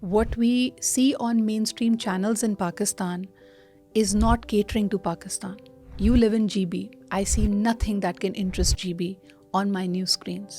What we see on mainstream channels in Pakistan is not catering to Pakistan. You live in GB. I see nothing that can interest GB on my news screens.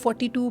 42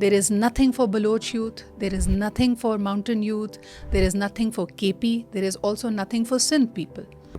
There is nothing for Baloch youth, there is nothing for mountain youth, there is nothing for KP, there is also nothing for Sindh people.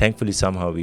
thankfully somehow we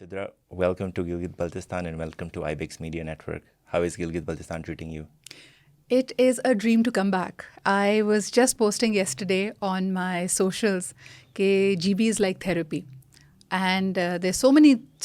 Sidra, welcome to Gilgit-Baltistan and welcome to IBEX Media Network. How is Gilgit-Baltistan treating you? It is a dream to come back. I was just posting yesterday on my socials that GB is like therapy. And there's so many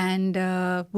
And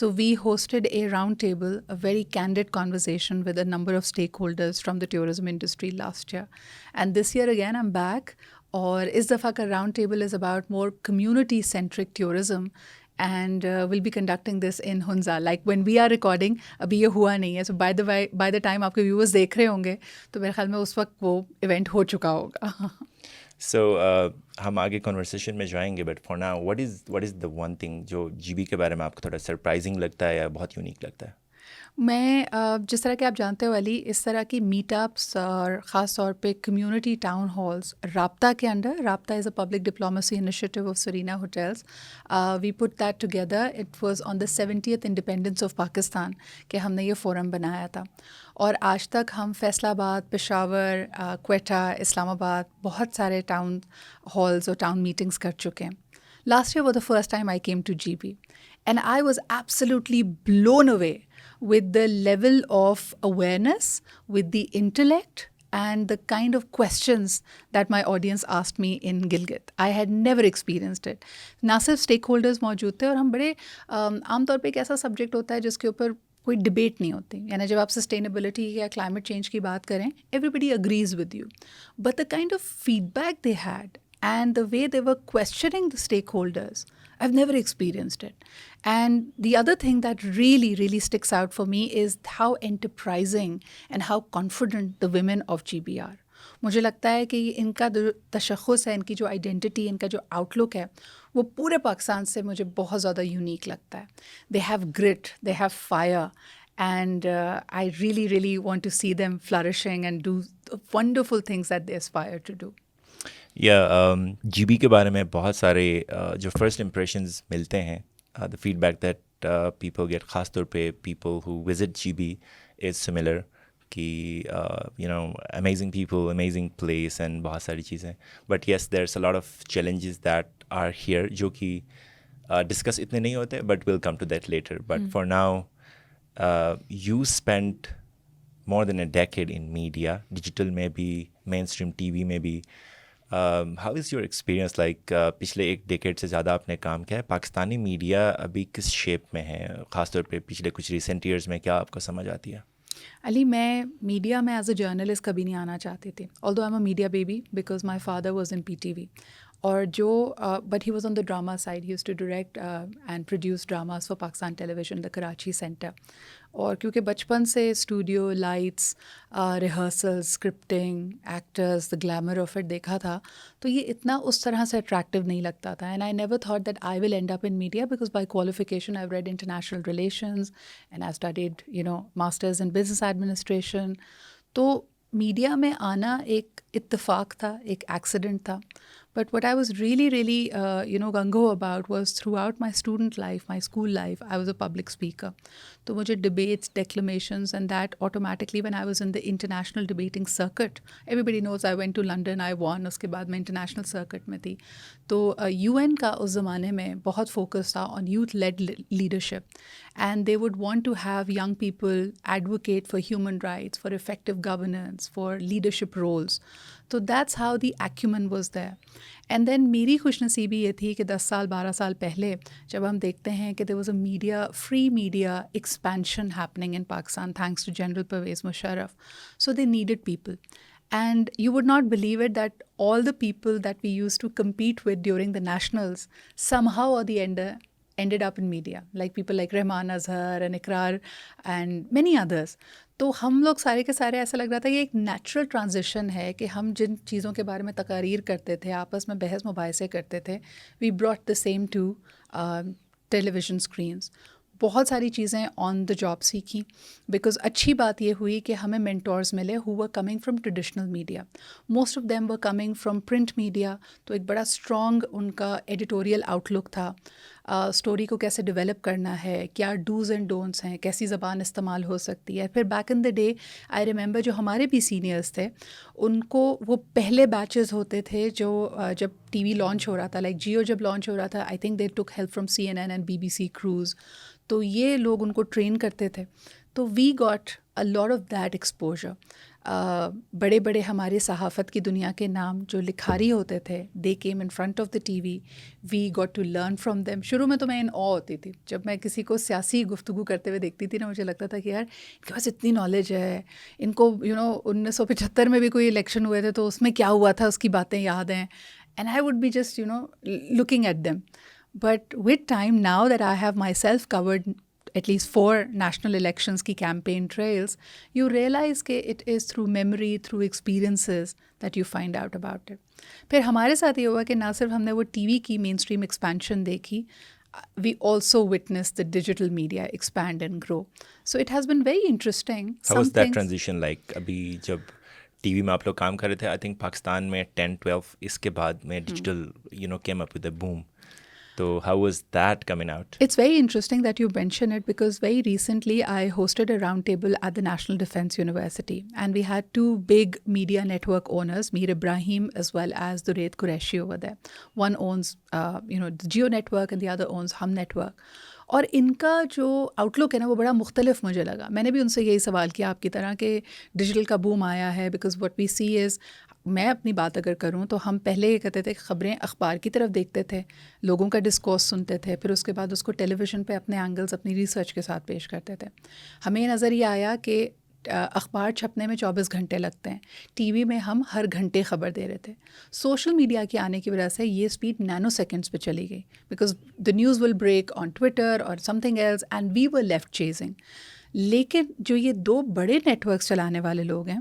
So we hosted a round table, a very candid conversation with a number of stakeholders from the tourism industry last year. And this year again I'm back. اور اس دفعہ کا round table is about more community centric tourism and will be conducting this in Hunza. Like when we are recording ابھی یہ ہوا نہیں ہے, so by the time آپ کے ویورز دیکھ رہے ہوں گے تو میرے خیال میں اس وقت وہ ایونٹ ہو چکا ہوگا. سو ہم آگے کنورسیشن میں جائیں گے, but for now what is the one thing جو جی بی کے بارے میں آپ کو تھوڑا سرپرائزنگ لگتا ہے یا بہت یونیک لگتا ہے؟ میں جس طرح کہ آپ جانتے ہو علی, اس طرح کی میٹ اپس اور خاص طور پہ کمیونٹی ٹاؤن ہالس رابطہ کے under, Raabta is a public diplomacy initiative of Serena hotels, we put that together. It was on the 70th independence of Pakistan کہ ہم نے یہ فورم بنایا تھا, اور آج تک ہم فیصل آباد, پشاور, کوئٹہ, اسلام آباد بہت سارے ٹاؤن ہالز اور ٹاؤن میٹنگس کر چکے ہیں. Last year was the first time I came to G B and I was absolutely blown away with the level of awareness, with the intellect and the kind of questions that my audience asked me in Gilgit. I had never experienced it. نہ صرف stake holders موجود تھے, اور ہم بڑے عام طور پہ ایک ایسا سبجیکٹ ہوتا ہے جس کے اوپر کوئی ڈبیٹ نہیں ہوتی, یعنی جب آپ سسٹینیبلٹی یا کلائمیٹ چینج کی بات کریں every agrees with you, but the kind of feedback they had and the way they were questioning the stakeholders, I've never experienced it. And the other thing that really sticks out for me is how enterprising and how confident the women of GB are. مجھے لگتا ہے کہ ان کا جو تشخص ہے, ان کی جو آئیڈینٹی, ان کا جو آؤٹ لک ہے, وہ پورے پاکستان سے مجھے بہت زیادہ یونیک لگتا ہے. They have grit, they have fire, and I really want to see them flourishing and do the wonderful things that they aspire to do. یا جی بی کے بارے میں بہت سارے جو فرسٹ امپریشنز ملتے ہیں, the feedback that people get, خاص طور پہ people who visit G B is similar کہ amazing people, amazing place and بہت ساری چیزیں. But yes there is a lot of challenges that are here جو کہ ڈسکس اتنے نہیں ہوتے, but will come to that later. But for now you spend more than a decade in media, digital میں بھی, مین اسٹریم ٹی وی میں بھی. How is your experience like پچھلے ایک ڈیکیڈ سے زیادہ آپ نے کام کیا ہے, پاکستانی میڈیا ابھی کس شیپ میں ہے, خاص طور پہ پچھلے کچھ ریسنٹ ایئرز میں, کیا آپ کو سمجھ آتی ہے؟ علی, میں میڈیا میں ایز اے جرنلسٹ کبھی نہیں آنا چاہتی تھی, although I am a media baby because my father was in P T V, اور جو but he was on the drama side, he used to direct and produce dramas for Pakistan television, the Karachi centre. اور کیونکہ بچپن سے studio, lights, rehearsal, scripting, actors, the glamour of it دیکھا تھا, تو یہ اتنا اس طرح سے اٹریکٹیو نہیں لگتا تھا. And I never thought that I will end up in media because by qualification I read international relations and I studied masters in business administration. تو میڈیا میں آنا ایک اتفاق تھا, ایک ایکسیڈنٹ تھا. But what I was really gung-ho about was throughout my student life, my school life, I was a public speaker. تو مجھے debates, declamations, and that automatically when I was in the international debating circuit, everybody knows I went to London, I won, اس کے بعد میں international circuit میں تھی. تو UN کا اس زمانے میں بہت فوکس تھا on youth-led leadership, and they would want to have young people advocate for human rights, for effective governance, for leadership roles. تو that's how the acumen was there. And then میری خوش نصیبی یہ تھی کہ 10 سال 12 سال پہلے جب ہم دیکھتے ہیں کہ there was a media, free media expansion happening in Pakistan thanks to general Pervez Musharraf. So they needed people. And you would not believe it that all the people that we used to compete with during the nationals somehow or the ended up in media, like people like Rehman Azhar and Iqrar and many others. تو ہم لوگ سارے کے سارے ایسا لگ رہا تھا یہ ایک نیچرل ٹرانزیشن ہے کہ ہم جن چیزوں کے بارے میں تقاریر کرتے تھے, آپس میں بحث مباحثے کرتے تھے, we brought the same to television screens. بہت ساری چیزیں آن دا جاب سیکھیں بیکاز اچھی بات یہ ہوئی کہ ہمیں مینٹورز ملے who were coming from traditional media. Most of them were coming from print media. تو ایک بڑا اسٹرانگ ان کا ایڈیٹوریل آؤٹ لک تھا, اسٹوری کو کیسے ڈیولپ کرنا ہے, کیا ڈوز اینڈ ڈونٹس ہیں, کیسی زبان استعمال ہو سکتی ہے. پھر back in the day I remember جو ہمارے بھی سینئرس تھے ان کو وہ پہلے بیچز ہوتے تھے جو جب ٹی وی لانچ ہو رہا تھا, لائک جیو جب لانچ ہو رہا تھا, I think they took help from CNN and BBC crews. تو یہ لوگ ان کو ٹرین کرتے تھے. تو we got a lot of that exposure. بڑے بڑے ہمارے صحافت کی دنیا کے نام جو لکھاری ہوتے تھے, they came in front of the T V, we got to learn from them. شروع میں تو میں ان آ ہوتی تھی جب میں کسی کو سیاسی گفتگو کرتے ہوئے دیکھتی تھی نا, مجھے لگتا تھا کہ یار ان کے پاس اتنی نالج ہے, ان کو 1975 میں بھی کوئی الیکشن ہوئے تھے تو اس میں کیا ہوا تھا اس کی باتیں یاد ہیں. And I would be just looking at them. But with time, now that I have myself covered at least 4 national elections کی campaign trails, you realize کہ it is through memory, through experiences that you find out about it. پھر ہمارے ساتھ یہ ہوا کہ نہ صرف ہم نے وہ ٹی وی کی مین اسٹریم ایکسپینشن دیکھی, we also witnessed the digital media expand and grow. So it has been very interesting. How was that transition like? ابھی جب ٹی وی میں آپ لوگ کام کر رہے تھے, آئی تھنک پاکستان میں 10-12 اس کے بعد میں digital came up with a boom. So how was that coming out? It's very interesting that you mention it because very recently I hosted a roundtable at the National Defence University and we had 2 big media network owners, Mir Ibrahim as well as Durrayt Qureshi over there. One owns the Geo network and the other owns Hum network. اور ان کا جو out لک ہے نا وہ بڑا مختلف مجھے لگا. میں نے بھی ان سے یہی سوال کیا آپ کی طرح کہ ڈیجیٹل کا بوم آیا ہے, بیکاز وٹ وی سی از, میں اپنی بات اگر کروں تو ہم پہلے یہ کہتے تھے خبریں اخبار کی طرف دیکھتے تھے, لوگوں کا ڈسکورس سنتے تھے, پھر اس کے بعد اس کو ٹیلی ویژن پہ اپنے اینگلز اپنی ریسرچ کے ساتھ پیش کرتے تھے. ہمیں یہ نظر یہ آیا کہ اخبار چھپنے میں 24 گھنٹے لگتے ہیں, ٹی وی میں ہم ہر گھنٹے خبر دے رہے تھے. سوشل میڈیا کے آنے کی وجہ سے یہ اسپیڈ نینو سیکنڈس پہ چلی گئی because the news will break on Twitter or something else and we were left chasing. لیکن جو یہ 2 بڑے نیٹ ورکس چلانے والے لوگ ہیں,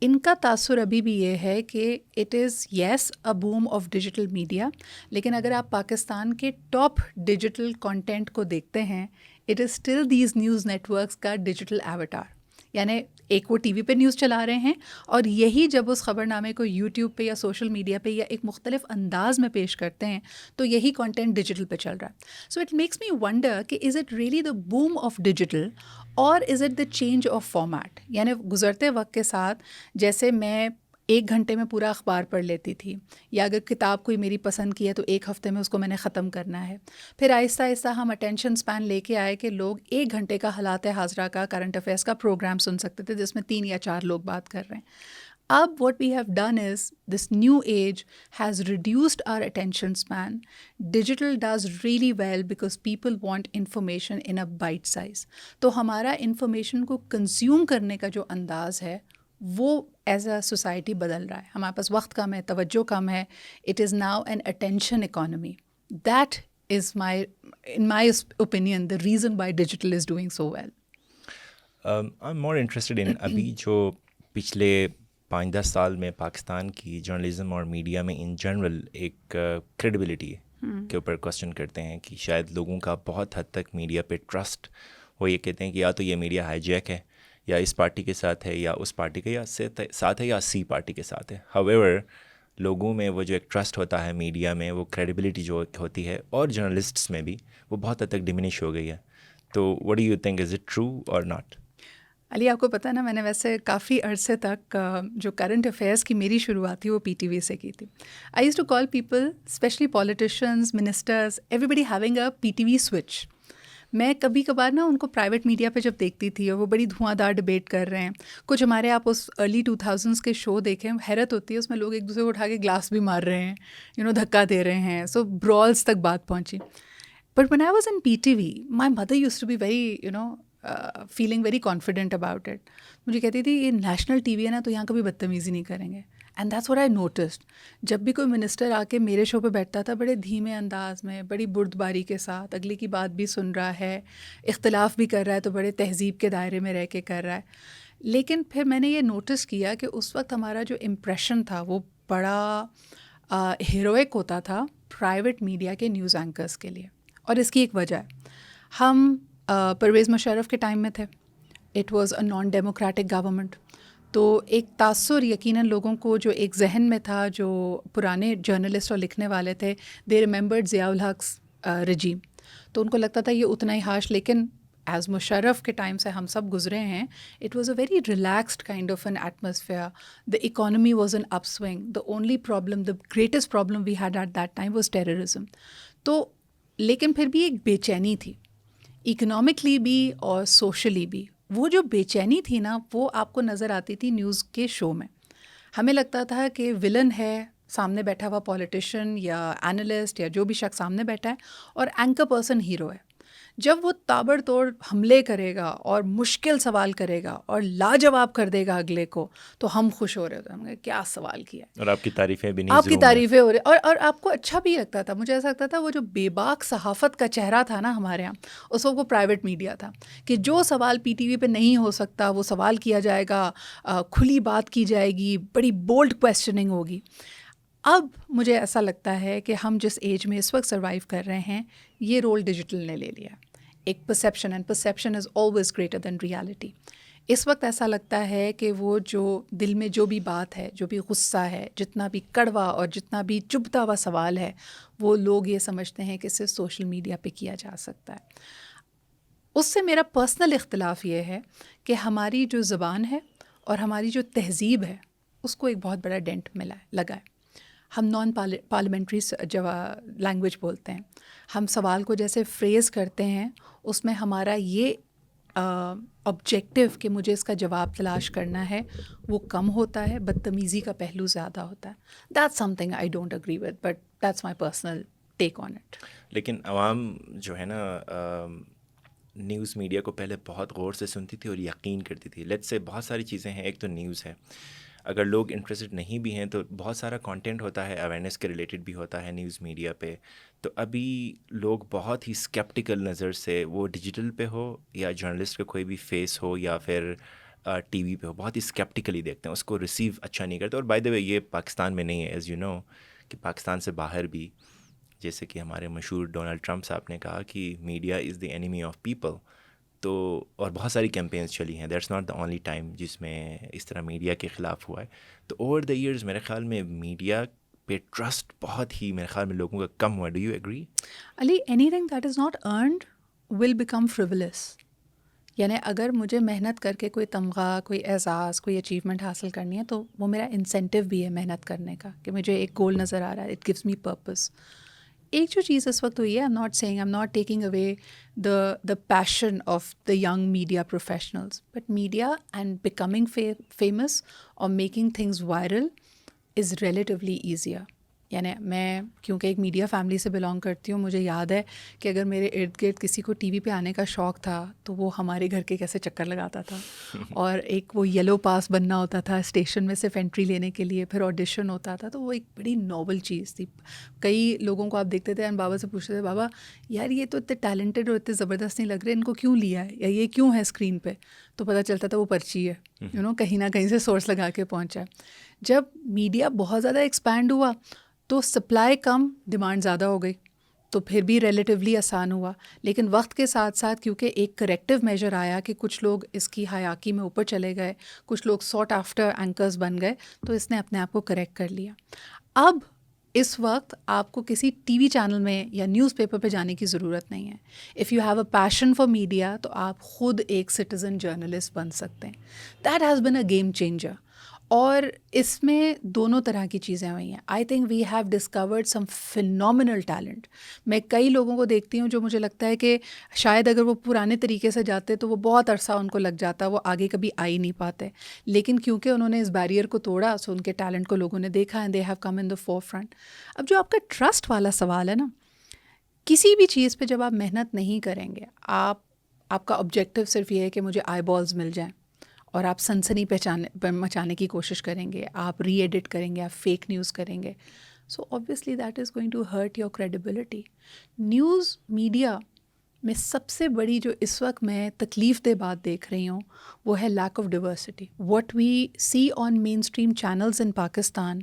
ان کا تاثر ابھی بھی یہ ہے کہ it is yes a boom of digital media, لیکن اگر آپ پاکستان کے ٹاپ ڈیجیٹل کانٹینٹ کو دیکھتے ہیں, it is still these news networks کا ڈیجیٹل ایوٹار. یعنی ایک وہ ٹی وی پہ نیوز چلا رہے ہیں اور یہی جب اس خبر نامے کو یوٹیوب پہ یا سوشل میڈیا پہ یا ایک مختلف انداز میں پیش کرتے ہیں تو یہی کانٹینٹ ڈیجیٹل پہ چل رہا ہے. So it makes me wonder کہ is it really the boom of digital or is it the change of format. یعنی گزرتے وقت کے ساتھ جیسے میں 1 گھنٹے میں پورا اخبار پڑھ لیتی تھی, یا اگر کتاب کوئی میری پسند کی ہے تو 1 ہفتے میں اس کو میں نے ختم کرنا ہے. پھر آہستہ آہستہ ہم اٹینشن سپین لے کے آئے کہ لوگ 1 گھنٹے کا حالات حاضرہ کا کرنٹ افیئرس کا پروگرام سن سکتے تھے جس میں 3 یا 4 لوگ بات کر رہے ہیں. اب what we have done is this new age has reduced our attention span. Digital does really well because people want information in a bite size. تو ہمارا انفارمیشن کو کنزیوم کرنے کا جو انداز ہے وہ ایز اے سوسائٹی بدل رہا ہے. ہمارے پاس وقت کم ہے, توجہ کم ہے. It is now an attention economy. That is in my opinion the reason why digital is doing so well. I'm more interested in ابھی جو پچھلے 5-10 سال میں پاکستان کی جرنلزم اور میڈیا میں ان جنرل ایک کریڈیبلٹی کے اوپر کوشچن کرتے ہیں کہ شاید لوگوں کا بہت حد تک میڈیا پہ ٹرسٹ, وہ یہ کہتے ہیں کہ یا تو یہ میڈیا ہائی جیک ہے, یا اس پارٹی کے ساتھ ہے, یا اس پارٹی کے ساتھ ہے, یا سی پارٹی کے ساتھ ہے. however لوگوں میں وہ جو ایک ٹرسٹ ہوتا ہے میڈیا میں, وہ کریڈیبلٹی جو ہوتی ہے, اور جرنلسٹس میں بھی, وہ بہت حد تک ڈمینش ہو گئی ہے. تو what do you think, is it true or not? علی, آپ کو پتہ نا, میں نے ویسے کافی عرصے تک جو کرنٹ افیئرس کی میری شروعات تھی وہ پی ٹی وی سے کی تھی. I use to call people, especially politicians, ministers, everybody having a P T V switch. میں کبھی کبھار نا ان کو پرائیویٹ میڈیا پہ جب دیکھتی تھی اور وہ بڑی دھواں دار ڈبیٹ کر رہے ہیں, کچھ ہمارے آپ اس ارلی 2000s کے شو دیکھیں, حیرت ہوتی ہے, اس میں لوگ ایک دوسرے کو اٹھا کے گلاس بھی مار رہے ہیں, دھکا دے رہے ہیں. سو برالز تک بات پہنچی. But when I was in PTV, my mother used to be very, feeling very confident about it. مجھے کہتی تھی یہ نیشنل ٹی وی ہے نا, تو یہاں کبھی بدتمیزی نہیں کریں گے. And that's what I noticed. جب بھی کوئی منسٹر آ کے میرے شو پہ بیٹھتا تھا, بڑے دھیمے انداز میں, بڑی بردباری کے ساتھ اگلے کی بات بھی سن رہا ہے, اختلاف بھی کر رہا ہے تو بڑے تہذیب کے دائرے میں رہ کے کر رہا ہے. لیکن پھر میں نے یہ نوٹس کیا کہ اس وقت ہمارا جو امپریشن تھا وہ بڑا ہیروئک ہوتا تھا پرائیویٹ میڈیا کے نیوز اینکرز کے لیے. اور اس کی ایک وجہ ہے, ہم پرویز مشرف کے ٹائم میں تھے. It was a naan democratic government. تو ایک تاثر یقیناً لوگوں کو جو ایک ذہن میں تھا, جو پرانے جرنلسٹ اور لکھنے والے تھے, دے ریممبرڈ ضیاء الحق رجیم. تو ان کو لگتا تھا یہ اتنا ہی ہارش, لیکن ایز مشرف کے ٹائم سے ہم سب گزرے ہیں, it was a very relaxed kind of an atmosphere. The economy was an upswing. The only problem, the greatest problem we had at that time was terrorism. تو لیکن پھر بھی ایک بے چینی تھی, اکنامکلی بھی اور سوشلی بھی. وہ جو بے چینی تھی نا, وہ آپ کو نظر آتی تھی نیوز کے شو میں. ہمیں لگتا تھا کہ ولن ہے سامنے بیٹھا ہوا پولیٹیشین یا اینالسٹ یا جو بھی شخص سامنے بیٹھا ہے, اور اینکر پرسن ہیرو ہے. جب وہ تابڑ توڑ حملے کرے گا اور مشکل سوال کرے گا اور لاجواب کر دے گا اگلے کو, تو ہم خوش ہو رہے ہوتے ہیں, ہم کیا سوال کیا, اور آپ کی تعریفیں بھی آپ کی تعریفیں ہو رہی, اور آپ کو اچھا بھی لگتا تھا. مجھے ایسا لگتا تھا وہ جو بے باک صحافت کا چہرہ تھا نا ہمارے یہاں, اس وقت وہ پرائیویٹ میڈیا تھا, کہ جو سوال پی ٹی وی پہ نہیں ہو سکتا وہ سوال کیا جائے گا, کھلی بات کی جائے گی, بڑی بولڈ کویسچننگ ہوگی. اب مجھے ایسا لگتا ہے کہ ہم جس ایج میں اس وقت سروائیو کر رہے ہیں, یہ رول ڈیجیٹل نے لے لیا. ایک perception, and perception is always greater than reality. اس وقت ایسا لگتا ہے کہ وہ جو دل میں جو بھی بات ہے, جو بھی غصہ ہے, جتنا بھی کڑوا اور جتنا بھی چبھتا ہوا سوال ہے, وہ لوگ یہ سمجھتے ہیں کہ صرف سوشل میڈیا پہ کیا جا سکتا ہے. اس سے میرا پرسنل اختلاف یہ ہے کہ ہماری جو زبان ہے اور ہماری جو تہذیب ہے, اس کو ایک بہت بڑا ڈینٹ لگا ہے. ہم نان پارلیمنٹری لینگویج بولتے ہیں. ہم سوال کو جیسے فریز کرتے ہیں, اس میں ہمارا یہ آبجیکٹیو کہ مجھے اس کا جواب تلاش کرنا ہے وہ کم ہوتا ہے, بدتمیزی کا پہلو زیادہ ہوتا ہے. That's some thing I don't agree with, but that's my personal take on it. لیکن عوام جو ہے نا نیوز میڈیا کو پہلے بہت غور سے سنتی تھی اور یقین کرتی تھی. لیٹس سے بہت ساری چیزیں ہیں, ایک تو نیوز ہے, اگر لوگ انٹرسٹڈ نہیں بھی ہیں تو بہت سارا کانٹینٹ ہوتا ہے اویئرنیس کے ریلیٹڈ بھی ہوتا ہے نیوز میڈیا پہ. تو ابھی لوگ بہت ہی اسکیپٹیکل نظر سے, وہ ڈیجیٹل پہ ہو یا جرنلسٹ کا کوئی بھی فیس ہو یا پھر ٹی وی پہ ہو, بہت ہی اسکیپٹیکلی دیکھتے ہیں, اس کو ریسیو اچھا نہیں کرتے. اور بائی دا وے یہ پاکستان میں نہیں ہے, ایز یو نو کہ پاکستان سے باہر بھی, جیسے کہ ہمارے مشہور ڈونلڈ ٹرمپ صاحب نے کہا کہ media is the enemy of people. تو اور بہت ساری کیمپینز چلی ہیں. That's not the only time جس میں اس طرح میڈیا کے خلاف ہوا ہے. تو اوور دا ایئرز میرے خیال میں میڈیا پہ ٹرسٹ بہت ہی میرے خیال میں لوگوں کا کم ہوا. Do you agree? Ali, anything that is not earned will become frivolous. یعنی اگر مجھے محنت کر کے کوئی تمغہ، کوئی اعزاز، کوئی اچیومنٹ حاصل کرنی ہے تو وہ میرا انسینٹیو بھی ہے محنت کرنے کا، کہ مجھے ایک گول نظر آ رہا ہے، اٹ گیوز می پرپز. ایک جو چیز اس وقت ہوئی ہے، I am not taking away the passion of the young media professionals, but media and becoming famous or making things viral is relatively easier. یعنی میں کیونکہ ایک میڈیا فیملی سے بلانگ کرتی ہوں، مجھے یاد ہے کہ اگر میرے ارد گرد کسی کو ٹی وی پہ آنے کا شوق تھا تو وہ ہمارے گھر کے کیسے چکر لگاتا تھا، اور ایک وہ یلو پاس بننا ہوتا تھا اسٹیشن میں صرف انٹری لینے کے لیے، پھر آڈیشن ہوتا تھا. تو وہ ایک بڑی ناول چیز تھی. کئی لوگوں کو آپ دیکھتے تھے اینڈ بابا سے پوچھتے تھے، بابا یار یہ تو اتنے ٹیلنٹڈ اور اتنے زبردست نہیں لگ رہے، ان کو کیوں لیا ہے یا یہ کیوں ہے اسکرین پہ؟ تو پتہ چلتا تھا وہ پرچی ہے، کہیں نہ کہیں سے سورس لگا کے پہنچا ہے. جب میڈیا بہت زیادہ ایکسپینڈ ہوا تو سپلائی کم، ڈیمانڈ زیادہ ہو گئی، تو پھر بھی ریلیٹیولی آسان ہوا. لیکن وقت کے ساتھ ساتھ کیونکہ ایک کریکٹیو میجر آیا کہ کچھ لوگ اس کی حیاکی میں اوپر چلے گئے، کچھ لوگ ساٹ آفٹر اینکرز بن گئے، تو اس نے اپنے آپ کو کریکٹ کر لیا. اب اس وقت آپ کو کسی ٹی وی چینل میں یا نیوز پیپر پہ جانے کی ضرورت نہیں ہے. If you have a passion for media تو آپ خود ایک سٹیزن جرنلسٹ بن سکتے ہیں. That has been a game changer. اور اس میں دونوں طرح کی چیزیں ہوئی ہیں. I think we have discovered some phenomenal talent. میں کئی لوگوں کو دیکھتی ہوں جو مجھے لگتا ہے کہ شاید اگر وہ پرانے طریقے سے جاتے تو وہ بہت عرصہ ان کو لگ جاتا، وہ آگے کبھی آ ہی نہیں پاتے. لیکن کیونکہ انہوں نے اس بیریئر کو توڑا، سو ان کے ٹیلنٹ کو لوگوں نے دیکھا and they have come in the forefront. اب جو آپ کا ٹرسٹ والا سوال ہے نا، کسی بھی چیز پہ جب آپ محنت نہیں کریں گے، آپ کا آبجیکٹیو صرف یہ ہے کہ مجھے آئی بالز مل جائیں، اور آپ سنسنی مچانے کی کوشش کریں گے، آپ ری ایڈٹ کریں گے، آپ فیک نیوز کریں گے، so obviously that is going to hurt your credibility. News media میں سب سے بڑی جو اس وقت میں تکلیف دہ بات دیکھ رہی ہوں وہ ہے lack of diversity. What we see on mainstream channels in Pakistan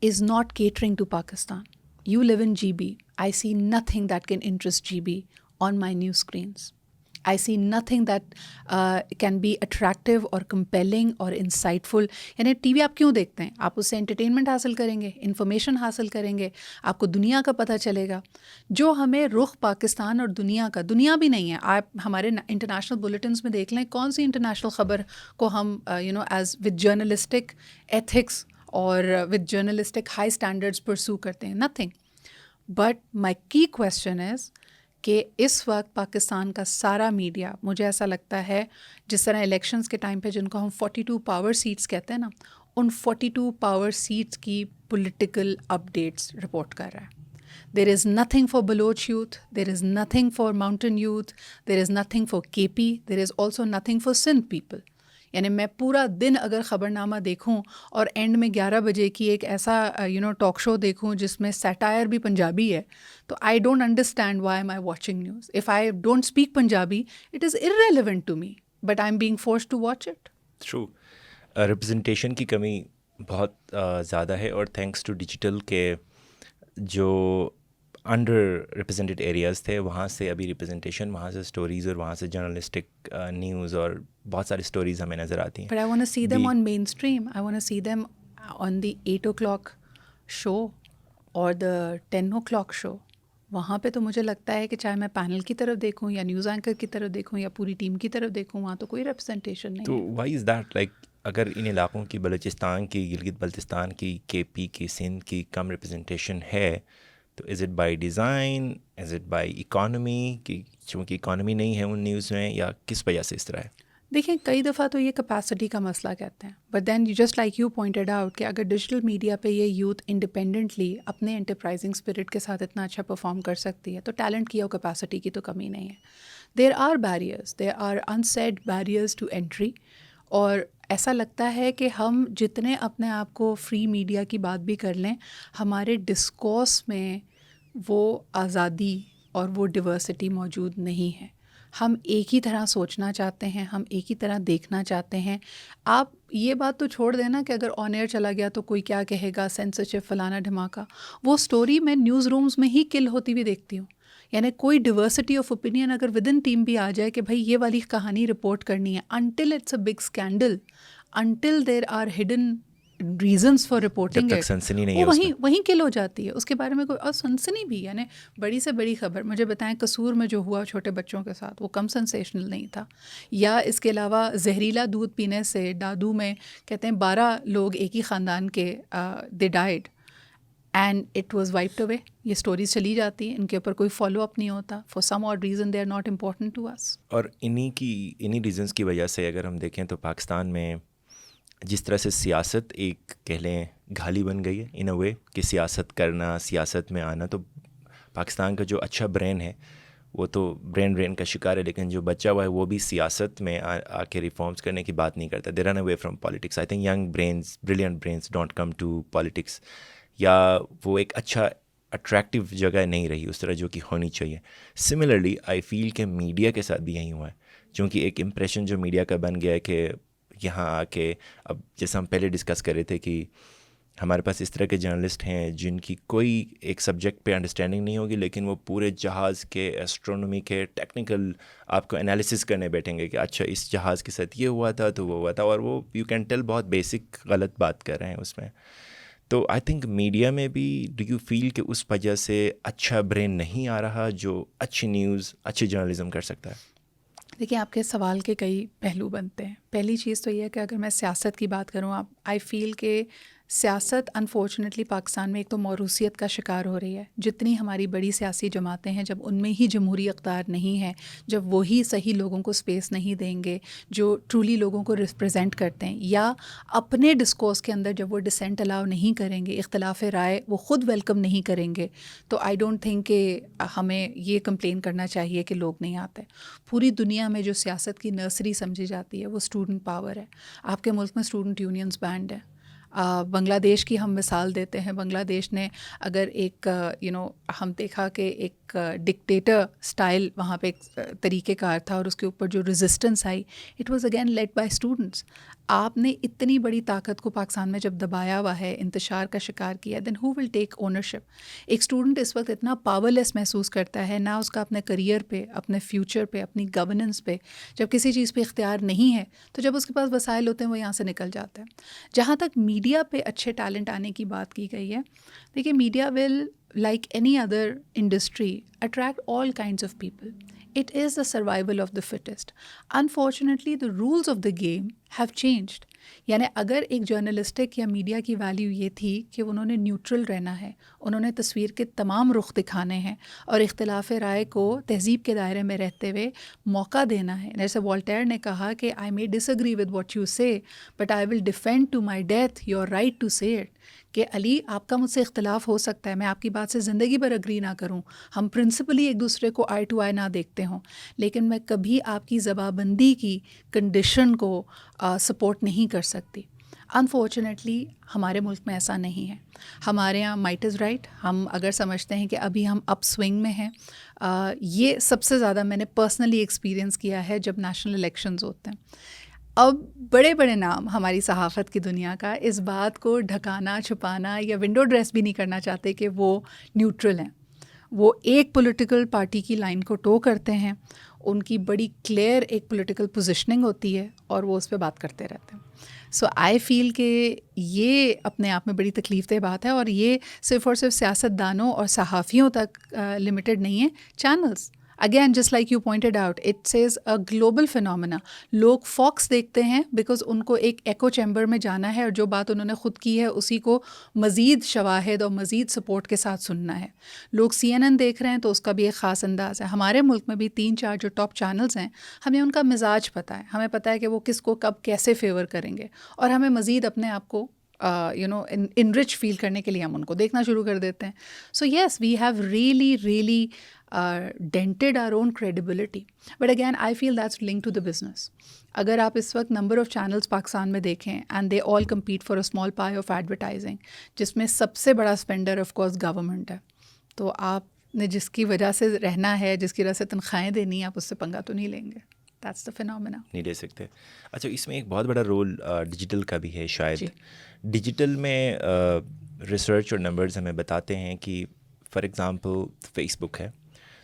is not catering to Pakistan. You live in GB. I see nothing that can interest GB on my news screens. I see nothing that can be attractive or compelling or insightful. یعنی T V آپ کیوں دیکھتے ہیں؟ آپ اس سے entertainment حاصل کریں گے، انفارمیشن حاصل کریں گے، آپ کو دنیا کا پتہ چلے گا. جو ہمیں رخ پاکستان اور دنیا کا، دنیا بھی نہیں ہے، آپ ہمارے انٹرنیشنل بلیٹنس میں دیکھ لیں کون سی انٹرنیشنل خبر کو ہم ایز وتھ جرنلسٹک ایتھکس اور وتھ جرنلسٹک ہائی اسٹینڈرڈس پرسو کرتے ہیں. نتھنگ. بٹ مائی کی کویسچن از کہ اس وقت پاکستان کا سارا میڈیا، مجھے ایسا لگتا ہے جس طرح الیکشنز کے ٹائم پہ جن کو ہم 42 پاور سیٹس کہتے ہیں نا، ان 42 پاور سیٹس کی پولیٹیکل اپڈیٹس رپورٹ کر رہا ہے. There is nothing for Baloch youth, there is nothing for mountain youth, there is nothing for K P, there is also nothing for Sindh people. یعنی میں پورا دن اگر خبر نامہ دیکھوں اور اینڈ میں 11 بجے کی ایک ایسا ٹاک شو دیکھوں جس میں سیٹائر بھی پنجابی ہے، تو I don't understand why am I watching news. If I don't speak Punjabi it is irrelevant to me, but I am being forced to watch it. True. Representation کی کمی بہت زیادہ ہے، اور تھینکس ٹو ڈیجیٹل کے جو انڈر ریپرزینٹیڈ ایریاز تھے وہاں سے ابھی ریپرزنٹیشن، وہاں سے اسٹوریز اور وہاں سے جرنلسٹک نیوز اور بہت ساری اسٹوریز ہمیں نظر آتی ہیں. But I want to see them on mainstream. I want to see them on the 8 o'clock show or the 10 o'clock show. وہاں پہ تو مجھے لگتا ہے کہ چاہے میں پینل کی طرف دیکھوں یا نیوز اینکر کی طرف دیکھوں یا پوری ٹیم کی طرف دیکھوں، وہاں تو کوئی ریپرزنٹیشن نہیں تو ہے. Y is that? لائک اگر ان علاقوں کی، بلوچستان کی، گلگت بلتستان کی، کے پی کی، سندھ کی کم ریپرزنٹیشن ہے، تو is it by design, is it by economy, کہ چونکہ اکانومی نہیں ہے ان نیوز میں، یا کس وجہ سے اس طرح ہے؟ دیکھیں کئی دفعہ تو یہ کیپیسٹی کا مسئلہ کہتے ہیں، but then just like you pointed out کہ اگر ڈیجیٹل میڈیا پہ یہ یوتھ انڈیپینڈنٹلی اپنے انٹرپرائزنگ اسپرٹ کے ساتھ اتنا اچھا پرفارم کر سکتی ہے تو ٹیلنٹ کی اور کیپیسٹی کی تو کمی نہیں ہے. There are barriers, there are inside barriers to entry. اور ایسا لگتا ہے کہ ہم جتنے اپنے آپ کو فری میڈیا کی بات بھی کر لیں، ہمارے ڈسکورس میں وہ آزادی اور وہ ڈیورسٹی موجود نہیں ہے. ہم ایک ہی طرح سوچنا چاہتے ہیں, ہم ایک ہی طرح دیکھنا چاہتے ہیں. آپ یہ بات تو چھوڑ دینا کہ اگر آن ایئر چلا گیا تو کوئی کیا کہے گا, سینسرشپ فلانا دھماکہ, وہ سٹوری میں نیوز رومز میں ہی کل ہوتی ہوئی دیکھتی ہوں. یعنی کوئی ڈیورسٹی آف اوپینین اگر ود ان ٹیم بھی آ جائے کہ بھائی یہ والی کہانی رپورٹ کرنی ہے, until it's a big scandal, until there are hidden reasons for reporting جب تک اٹ, سنسنی نہیں ہے وہ اس میں. وہیں کل ہو جاتی ہے. اس کے بارے میں کوئی اور سنسنی بھی, یعنی بڑی سے بڑی خبر مجھے بتائیں قصور میں جو ہوا چھوٹے بچوں کے ساتھ, وہ کم سنسیشنل نہیں تھا. یا اس کے علاوہ زہریلا دودھ پینے سے دادو میں کہتے ہیں 12 لوگ ایک ہی خاندان کے they died and it was wiped away. یہ اسٹوریز چلی جاتی ہیں, ان کے اوپر کوئی فالو اپ نہیں ہوتا. For some or reason they are not important to us. اور انہی ریزنس کی وجہ سے اگر ہم دیکھیں تو پاکستان میں جس طرح سے سیاست ایک کہہ لیں گھالی بن گئی ہے ان اے وے, کہ سیاست کرنا, سیاست میں آنا, تو پاکستان کا جو اچھا برین ہے وہ تو برین کا شکار ہے, لیکن جو بچہ ہوا ہے وہ بھی سیاست میں آ کے ریفارمز کرنے کی بات نہیں کرتا. They run away from politics. I think young brains, brilliant brains don't come to politics, یا وہ ایک اچھا اٹریکٹیو جگہ نہیں رہی اس طرح جو کہ ہونی چاہیے. سملرلی آئی فیل کہ میڈیا کے ساتھ بھی یہی ہوا ہے, چونکہ ایک امپریشن جو میڈیا کا بن گیا ہے کہ یہاں آ کے, اب جیسے ہم پہلے ڈسکس کر رہے تھے کہ ہمارے پاس اس طرح کے جرنلسٹ ہیں جن کی کوئی ایک سبجیکٹ پہ انڈرسٹینڈنگ نہیں ہوگی, لیکن وہ پورے جہاز کے ایسٹرونومی کے ٹیکنیکل آپ کو انالیسس کرنے بیٹھیں گے کہ اچھا اس جہاز کے ساتھ یہ ہوا تھا تو وہ ہوا تھا, اور وہ یو کین ٹیل بہت بیسک غلط بات کر رہے ہیں اس میں. تو آئی تھنک میڈیا میں بھی ڈو یو فیل کہ اس وجہ سے اچھا برین نہیں آ رہا جو اچھی نیوز, اچھی جرنلزم کر سکتا ہے؟ دیکھیں, آپ کے سوال کے کئی پہلو بنتے ہیں. پہلی چیز تو یہ ہے کہ اگر میں سیاست کی بات کروں, آئی فیل کہ سیاست انفارچونیٹلی پاکستان میں ایک تو موروثیت کا شکار ہو رہی ہے. جتنی ہماری بڑی سیاسی جماعتیں ہیں, جب ان میں ہی جمہوری اقدار نہیں ہے, جب وہی صحیح لوگوں کو اسپیس نہیں دیں گے جو ٹرولی لوگوں کو ریپرزینٹ کرتے ہیں, یا اپنے ڈسکورس کے اندر جب وہ ڈسینٹ الاؤ نہیں کریں گے, اختلاف رائے وہ خود ویلکم نہیں کریں گے, تو آئی ڈونٹ تھنک کہ ہمیں یہ کمپلین کرنا چاہیے کہ لوگ نہیں آتے. پوری دنیا میں جو سیاست کی نرسری سمجھی جاتی ہے وہ اسٹوڈنٹ پاور ہے. آپ کے ملک میں اسٹوڈنٹ یونینز بینڈ ہے. بنگلہ دیش کی ہم مثال دیتے ہیں. بنگلہ دیش نے اگر ایک ہم دیکھا کہ ایک ڈکٹیٹر سٹائل وہاں پہ ایک طریقہ کار تھا, اور اس کے اوپر جو resistance I, it was again led by students. آپ نے اتنی بڑی طاقت کو پاکستان میں جب دبایا ہوا ہے, انتشار کا شکار کیا, دین ہو ول ٹیک اونرشپ. ایک اسٹوڈنٹ اس وقت اتنا پاورلیس محسوس کرتا ہے, نہ اس کا اپنے کریئر پہ, اپنے فیوچر پہ, اپنی گورننس پہ, جب کسی چیز پہ اختیار نہیں ہے تو جب اس کے پاس وسائل ہوتے ہیں وہ یہاں سے نکل جاتے ہیں. جہاں تک میڈیا پہ اچھے ٹیلنٹ آنے کی بات کی گئی ہے, دیکھیے media will like any other industry attract all kinds of people. It is the survival of the fittest. Unfortunately, the rules of the game have changed. یعنی اگر ایک جرنلسٹک یا میڈیا کی ویلیو یہ تھی کہ انہوں نے نیوٹرل رہنا ہے, انہوں نے تصویر کے تمام رخ دکھانے ہیں, اور اختلاف رائے کو تہذیب کے دائرے میں رہتے ہوئے موقع دینا ہے. جیسے والٹیر نے کہا کہ I may disagree with what you say, but I will defend to my death your right to say it. کہ علی, آپ کا مجھ سے اختلاف ہو سکتا ہے, میں آپ کی بات سے زندگی بھر اگری نہ کروں, ہم پرنسپلی ایک دوسرے کو آئی ٹو آئی نہ دیکھتے ہوں, لیکن میں کبھی آپ کی زبانبندی کی کنڈیشن کو سپورٹ نہیں کر سکتی. انفارچونیٹلی ہمارے ملک میں ایسا نہیں ہے. ہمارے یہاں مائٹ از رائٹ. ہم اگر سمجھتے ہیں کہ ابھی ہم اپ سوئنگ میں ہیں, یہ سب سے زیادہ میں نے پرسنلی ایکسپیرینس کیا ہے جب نیشنل الیکشنز ہوتے ہیں. اب بڑے بڑے نام ہماری صحافت کی دنیا کا اس بات کو ڈھکانا, چھپانا یا ونڈو ڈریس بھی نہیں کرنا چاہتے کہ وہ نیوٹرل ہیں. وہ ایک پولیٹیکل پارٹی کی لائن کو ٹو کرتے ہیں, ان کی بڑی کلیئر ایک پولیٹیکل پوزیشننگ ہوتی ہے, اور وہ اس پہ بات کرتے رہتے ہیں. سو آئی فیل کہ یہ اپنے آپ میں بڑی تکلیف دہ بات ہے, اور یہ صرف اور صرف سیاست دانوں اور صحافیوں تک لمیٹڈ نہیں ہے. Channels again just like you pointed out, it's is a global phenomena. لوگ فاکس دیکھتے ہیں بیکاز ان کو ایک ایکو چیمبر میں جانا ہے, اور جو بات انہوں نے خود کی ہے اسی کو مزید شواہد اور مزید سپورٹ کے ساتھ سننا ہے. لوگ CNN دیکھ رہے ہیں تو اس کا بھی ایک خاص انداز ہے. ہمارے ملک میں بھی 3-4 جو ٹاپ چینلز ہیں, ہمیں ان کا مزاج پتہ ہے, ہمیں پتہ ہے کہ وہ کس کو کب کیسے فیور کریں گے, اور ہمیں مزید اپنے آپ کو انرچ فیل کرنے کے لیے ہم ان کو دیکھنا شروع کر دیتے ہیں. So yes, we have really dented our own credibility. But again, I feel that's linked to the business. اگر آپ اس وقت نمبر آف چینلز پاکستان میں دیکھیں, and they all compete for a small pie of advertising, جس میں سب سے بڑا اسپینڈر آف کورس گورنمنٹ ہے, تو آپ نے جس کی وجہ سے رہنا ہے, جس کی وجہ سے تنخواہیں دینی ہیں, آپ اس سے پنگا تو نہیں لیں گے. That's the phenomena. نہیں لے سکتے. اچھا, اس میں ایک بہت بڑا رول ڈیجیٹل کا بھی ہے شاید. جی. ڈیجیٹل میں ریسرچ اور نمبرز ہمیں بتاتے ہیں کہ فار ایگزامپل فیس بک ہے,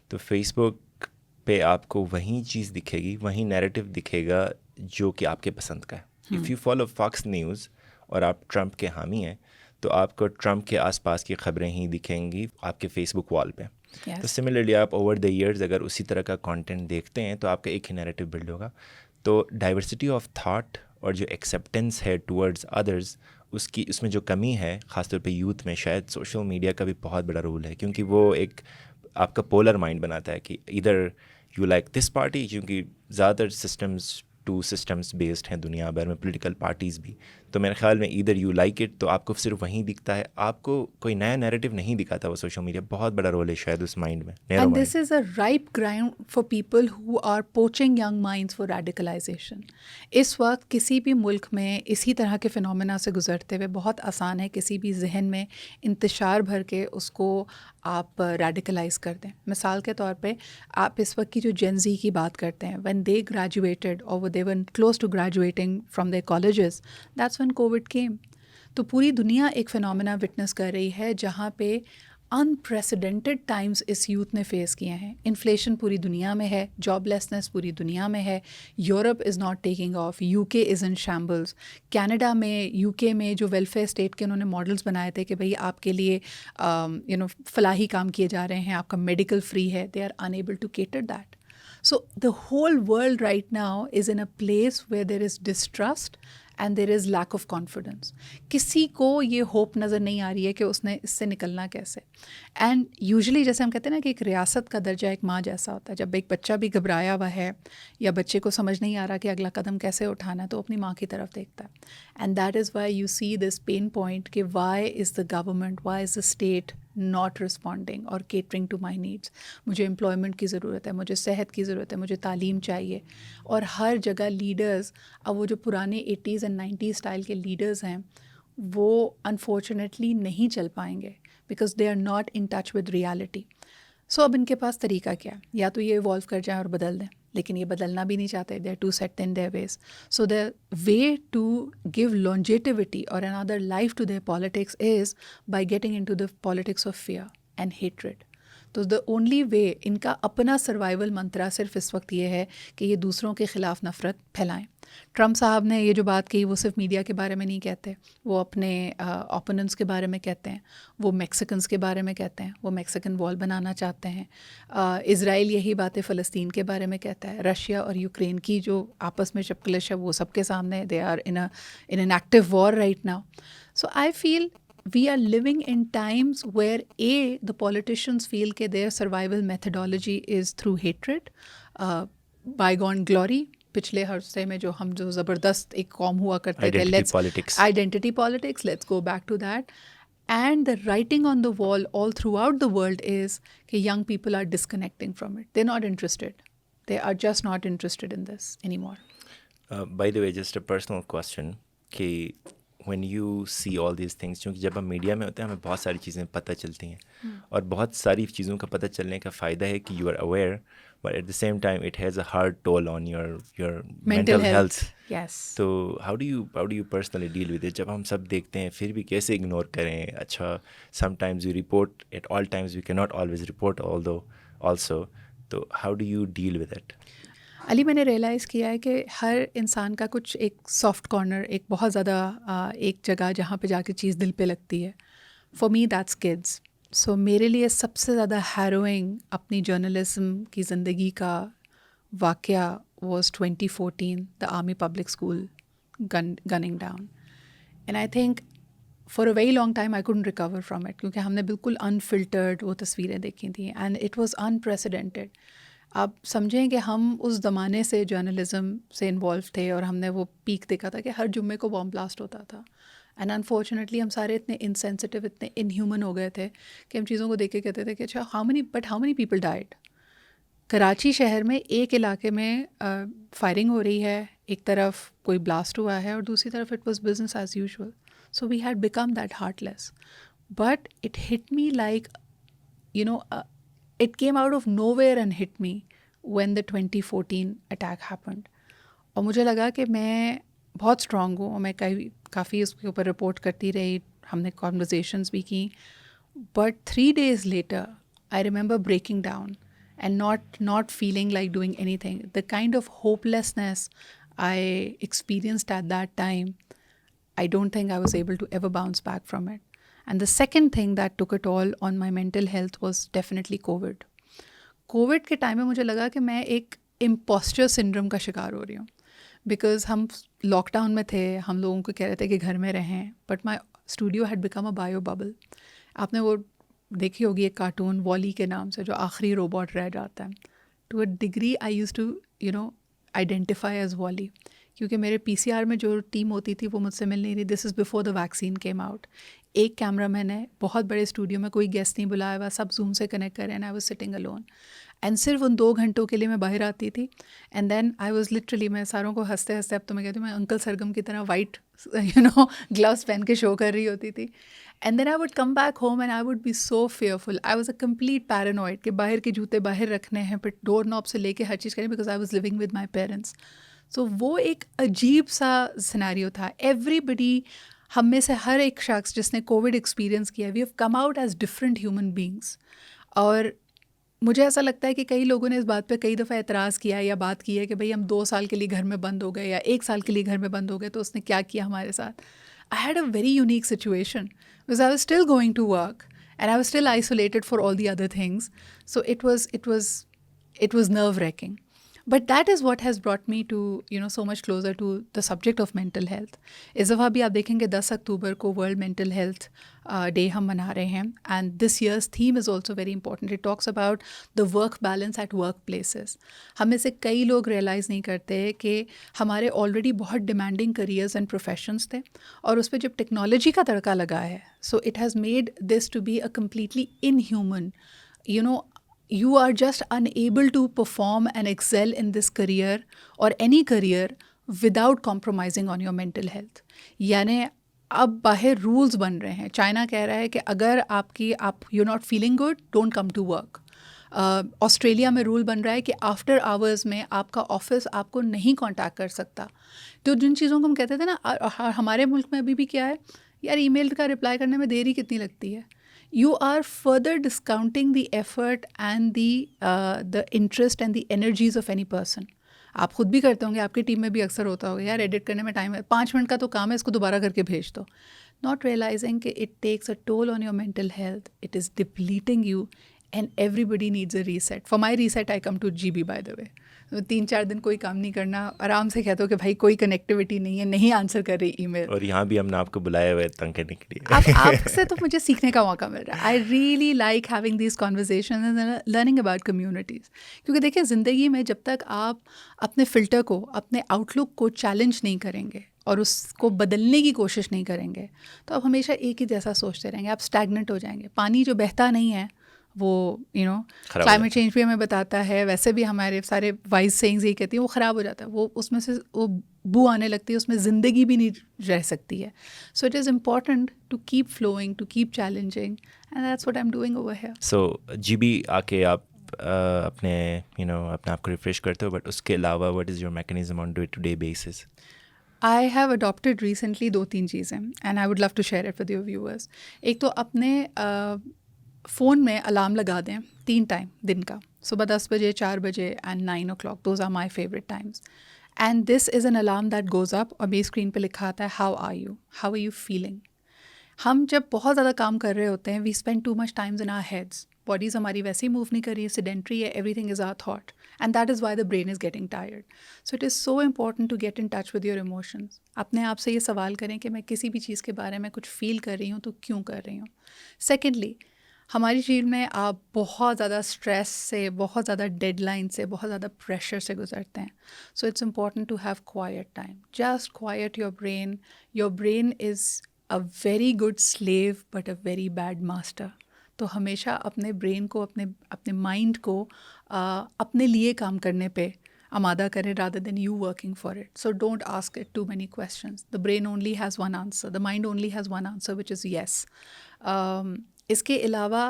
تو فیس بک پہ آپ کو وہیں چیز دکھے گی, وہیں نیریٹو دکھے گا جو کہ آپ کے پسند کا ہے. If you follow Fox news اور آپ ٹرمپ کے حامی ہیں تو آپ کو ٹرمپ کے آس پاس کی خبریں ہی دکھیں گی آپ کے فیس بک وال پہ. تو سملرلی آپ اوور دا ایئرز اگر اسی طرح کا کانٹینٹ دیکھتے ہیں تو آپ کا ایک ہی نیریٹو بلڈ ہوگا. تو ڈائیورسٹی آف تھاٹ اور جو ایکسیپٹنس ہے ٹورڈز ادرز, اس میں جو کمی ہے خاص طور پہ یوتھ میں, شاید سوشل میڈیا کا بھی بہت بڑا رول ہے, کیونکہ وہ ایک آپ کا پولر مائنڈ بناتا ہے کہ ادھر یو لائک دس پارٹی, کیونکہ زیادہ تر سسٹمز بیسڈ ہیں دنیا بھر میں, پولیٹیکل پارٹیز بھی. تو میرے خیال میں ادھر یو لائک اٹ, تو آپ کو صرف وہیں دکھتا ہے, آپ کو کوئی نیا نیریٹو نہیں دکھاتا. وہ سوشل میڈیا بہت بڑا رول ہے شاید اس مائنڈ میں. And this is a ripe ground for people who are poaching young minds for radicalization. اس وقت کسی بھی ملک میں اسی طرح کے فینومینا سے گزرتے ہوئے بہت آسان ہے کسی بھی ذہن میں انتشار بھر کے اس کو آپ ریڈیکلائز کر دیں. مثال کے طور پہ آپ اس وقت کی جو جین زی کی بات کرتے ہیں, when they graduated or they were close to graduating from their colleges, that's when COVID came. تو پوری دنیا ایک فینومینا وٹنس کر رہی ہے جہاں پہ انپریسیڈنٹڈ ٹائمز اس یوتھ نے فیس کیے ہیں. انفلیشن پوری دنیا میں ہے, جاب لیسنس پوری دنیا میں ہے, Europe is not taking of, you کے از ان شیمبلز. کینیڈا میں, یو کے میں جو ویلفیئر اسٹیٹ کے انہوں نے ماڈلز بنائے تھے کہ بھئی آپ کے لیے فلاحی کام کیے جا رہے ہیں, آپ کا میڈیکل فری ہے, they are unable to cater that. So the whole world right now is in a place where there is distrust and there is lack of confidence. کسی کو یہ ہوپ نظر نہیں آ رہی ہے کہ اس نے اس سے نکلنا کیسے. اینڈ یوزلی جیسے ہم کہتے ہیں نا کہ ایک ریاست کا درجہ ایک ماں جیسا ہوتا ہے. جب ایک بچہ بھی گھبرایا ہوا ہے یا بچے کو سمجھ نہیں آ رہا کہ اگلا قدم کیسے اٹھانا ہے, تو اپنی ماں کی طرف دیکھتا ہے. And that is why you see this pain point کہ why is the government, why is the state not responding or catering to my needs. مجھے امپلائمنٹ کی ضرورت ہے, مجھے صحت کی ضرورت ہے, مجھے تعلیم چاہیے. اور ہر جگہ لیڈرز, اب وہ جو پرانے 80s and 90s اسٹائل کے لیڈرز ہیں وہ انفارچونیٹلی نہیں چل پائیں گے because they are not in touch with reality. So اب ان کے پاس طریقہ کیا ہے, یا تو یہ ایوالو کر جائیں اور بدل دیں, لیکن یہ بدلنا بھی نہیں چاہتے. They are too set in their ways. So the way to give longevity or another life to their politics is by getting into the politics of fear and hatred. تو دا اونلی وے, ان کا اپنا survival Mantra صرف اس وقت یہ ہے کہ یہ دوسروں کے خلاف نفرت پھیلائیں. ٹرمپ صاحب نے یہ جو بات کہی وہ صرف میڈیا کے بارے میں نہیں کہتے, وہ اپنے اوپوننٹس کے بارے میں کہتے ہیں, وہ میکسیکنس کے بارے میں کہتے ہیں, وہ میکسیکن وال بنانا چاہتے ہیں. اسرائیل یہی باتیں فلسطین کے بارے میں کہتا ہے. رشیا اور یوکرین کی جو آپس میں چپکلش ہے وہ سب کے سامنے, they are in an active war right now. So I feel we are living in times where the politicians feel that their survival methodology is through hatred, bygone glory. پچھلے عرصے میں جو ہم جو زبردست ایک قوم ہوا کرتے تھے, identity politics, let's go back to that. And the writing on the wall all throughout the world is کہ young people are disconnecting from it. They're not interested. They are just not interested in this anymore. By the way, just a personal question کہ when you see all these things, کیونکہ جب ہم media میں ہوتے ہیں ہمیں بہت ساری چیزیں پتہ چلتی ہیں, اور بہت ساری چیزوں کا پتہ چلنے کا فائدہ ہے کہ you are aware, but at the same time it has a hard toll on your mental health. Yes. تو how do you personally deal with it? جب ہم سب دیکھتے ہیں پھر بھی کیسے اگنور کریں؟ اچھا, sometimes you report, at all times we cannot always report also. تو how do you deal with it? علی, میں نے ریئلائز کیا ہے کہ ہر انسان کا کچھ ایک سافٹ کارنر, ایک بہت زیادہ ایک جگہ جہاں پہ جا کے چیز دل پہ لگتی ہے. For me that's kids. So میرے لیے سب سے زیادہ ہیروئنگ اپنی جرنلزم کی زندگی کا واقعہ was 2014, the Army Public School gunning down. And I think for a very long time I couldn't recover from it, کیونکہ ہم نے بالکل انفلٹرڈ وہ تصویریں دیکھی تھیں اینڈ اٹ واز انپریسیڈنٹڈ. آپ سمجھیں کہ ہم اس زمانے سے جرنلزم سے انوالو تھے اور ہم نے وہ پیک دیکھا تھا کہ ہر جمعے کو بام بلاسٹ ہوتا تھا. اینڈ انفارچونیٹلی ہم سارے اتنے انسینسٹیو, اتنے انہیومن ہو گئے تھے کہ ہم چیزوں کو دیکھ کے کہتے تھے کہ اچھا how many people died. Karachi شہر میں ایک علاقے میں فائرنگ ہو رہی ہے, ایک طرف کوئی بلاسٹ ہوا ہے اور دوسری طرف it was business as usual. So we had become that heartless. But it hit me like it came out of nowhere and hit me when the 2014 attack happened. اور مجھے لگا کہ میں بہت اسٹرانگ ہوں اور میں کافی اس کے اوپر رپورٹ کرتی رہی, ہم نے کانورزیشنز بھی کی. But 3 days later I remember breaking down and not feeling like doing anything. The kind of hopelessness I experienced at that time, I don't think I was able to ever bounce back from it. And the second thing that took it all on my mental health was definitely COVID. Covid کے time میں مجھے لگا کہ میں ایک امپوسچر syndrome کا شکار ہو رہی ہوں, بیکاز ہم لاک ڈاؤن میں تھے, ہم لوگوں کو کہہ رہے تھے کہ گھر میں رہیں, but my studio had become a bio bubble. آپ نے وہ دیکھی ہوگی ایک کارٹون والی کے نام سے, جو آخری روبوٹ رہ جاتا ہے. To a degree I use to identify as والی, کیونکہ میرے پی سی آر میں جو ٹیم ہوتی تھی وہ مجھ سے مل نہیں رہی. This is before the vaccine came out. ایک کیمرہ مین ہے, بہت بڑے اسٹوڈیو میں کوئی گیسٹ نہیں بلایا ہوا, سب زوم سے کنیکٹ کر رہے ہیں, I was sitting alone. And صرف ان 2 گھنٹوں کے لیے میں باہر آتی تھی. And then I was literally, میں ساروں کو ہنستے ہنستے, اب تو میں کہتی ہوں میں انکل سرگم کی طرح وائٹ گلوز پہن کے شو کر رہی ہوتی تھی. And then I would come back home and I would be so fearful. I was a complete paranoid کہ باہر کے جوتے باہر رکھنے ہیں, پھر ڈور نوب سے لے کے ہر چیز کریں, because I was living with my parents. So وہ ایک عجیب سا سیناریو تھا. ایوری بڈی, ہم میں سے ہر ایک شخص جس نے کووڈ ایکسپیرینس کیا, we have come out as different human beings. اور مجھے ایسا لگتا ہے کہ کئی لوگوں نے اس بات پہ کئی دفعہ اعتراض کیا یا بات کی ہے کہ بھئی ہم 2 سال کے لیے گھر میں بند ہو گئے یا 1 سال کے لیے گھر میں بند ہو گئے, تو اس نے کیا کیا ہمارے ساتھ. I had a very unique situation because I was still going to work and I was still isolated for all the other things. So it was nerve-wracking. But that is what has brought me to, so much closer to the subject of mental health. اس دفعہ بھی آپ دیکھیں گے 10 اکتوبر کو world mental health day ہم منا رہے ہیں. And this year's theme is also very important. It talks about the work balance at work places. ہم میں سے کئی لوگ ریئلائز نہیں کرتے کہ ہمارے آلریڈی بہت ڈیمانڈنگ کریئرز اینڈ پروفیشنس تھے, اور اس پہ جب ٹیکنالوجی کا تڑکا لگا ہے, so it has made this to be a completely inhuman. You are just unable to perform and excel in this career or any career without compromising on your mental health. یعنی اب باہر rules بن رہے ہیں. China کہہ رہا ہے کہ اگر you're not feeling good, don't come to work. Australia میں رول بن رہا ہے کہ آفٹر آورز میں آپ کا آفس آپ کو نہیں کانٹیکٹ کر سکتا. تو جن چیزوں کو ہم کہتے تھے نا, ہمارے ملک میں ابھی بھی کیا ہے یار, ای میل کا رپلائی کرنے میں دیری کتنی لگتی ہے. You are further discounting the effort and the interest and the energies of any person. آپ خود بھی کرتے ہوں گے, آپ کی ٹیم میں بھی اکثر ہوتا ہوگا, یار ایڈٹ کرنے میں ٹائم ہے, 5 منٹ کا تو کام ہے, اس کو دوبارہ کر کے بھیج دو. Not realizing کہ it takes a toll on your mental health, it is depleting you and everybody needs a reset. For my reset, I come to GB by the way. 3-4 دن کوئی کام نہیں کرنا, آرام سے کہتے ہو کہ بھائی کوئی کنیکٹیوٹی نہیں ہے, نہیں آنسر کر رہی ای میل. اور یہاں بھی ہم نے آپ کو بلایا ہوا ہے تنگ کرنے کے لیے. اب آپ سے تو مجھے سیکھنے کا موقع مل رہا ہے. I really like having these conversation and learning about communities. کیونکہ دیکھیں, زندگی میں جب تک آپ اپنے فلٹر کو, اپنے آؤٹ لک کو چیلنج نہیں کریں گے اور اس کو بدلنے کی کوشش نہیں کریں گے, تو آپ ہمیشہ ایک ہی جیسا سوچتے رہیں گے, آپ اسٹیگنٹ ہو جائیں گے. پانی جو بہتا نہیں ہے وہ کلائمیٹ چینج بھی ہمیں بتاتا ہے, ویسے بھی ہمارے سارے وائز سینگز یہی کہتی ہیں, وہ خراب ہو جاتا ہے, وہ اس میں سے وہ بو آنے لگتی ہے, اس میں زندگی بھی نہیں رہ سکتی ہے. So it is important to keep flowing, to keep challenging, and that's what I am doing over here. So G B آ کے آپ اپنے اپنے آپ کو ریفریش کرتے ہو, بٹ اس کے علاوہ what is your mechanism on day to day basis? I have adopted recently 2-3 چیزیں and I would love to share it with your viewers. ایک تو اپنے فون میں الارم لگا دیں 3 ٹائم دن کا, صبح 10 بجے, 4 بجے and 9 o'clock. Those are my favorite times. And this is an alarm that goes up اور میری اسکرین پہ لکھا آتا ہے how are you, how are you feeling. ہم جب بہت زیادہ کام کر رہے ہوتے ہیں, we spend too much times in our heads. Bodies ہماری ویسے ہی موو نہیں کر رہی ہے, سیڈنٹری ہے, everything is our thought, and that is why the brain is getting tired. So it is so important to get in touch with your emotions. اپنے آپ سے یہ سوال کریں کہ میں کسی بھی چیز کے بارے میں کچھ فیل کر رہی ہوں تو کیوں کر رہی ہوں. سیکنڈلی, ہماری چیز میں آپ بہت زیادہ اسٹریس سے, بہت زیادہ ڈیڈ لائن سے, بہت زیادہ پریشر سے گزرتے ہیں. So it's important to have quiet time, just quiet your brain. Your brain is a very good slave but a very bad master. تو ہمیشہ اپنے برین کو, اپنے مائنڈ کو اپنے لیے کام کرنے پہ آمادہ کریں rather than you working for it. So don't ask it too many questions. The brain only has one answer. The mind only has one answer, which is yes. اس کے علاوہ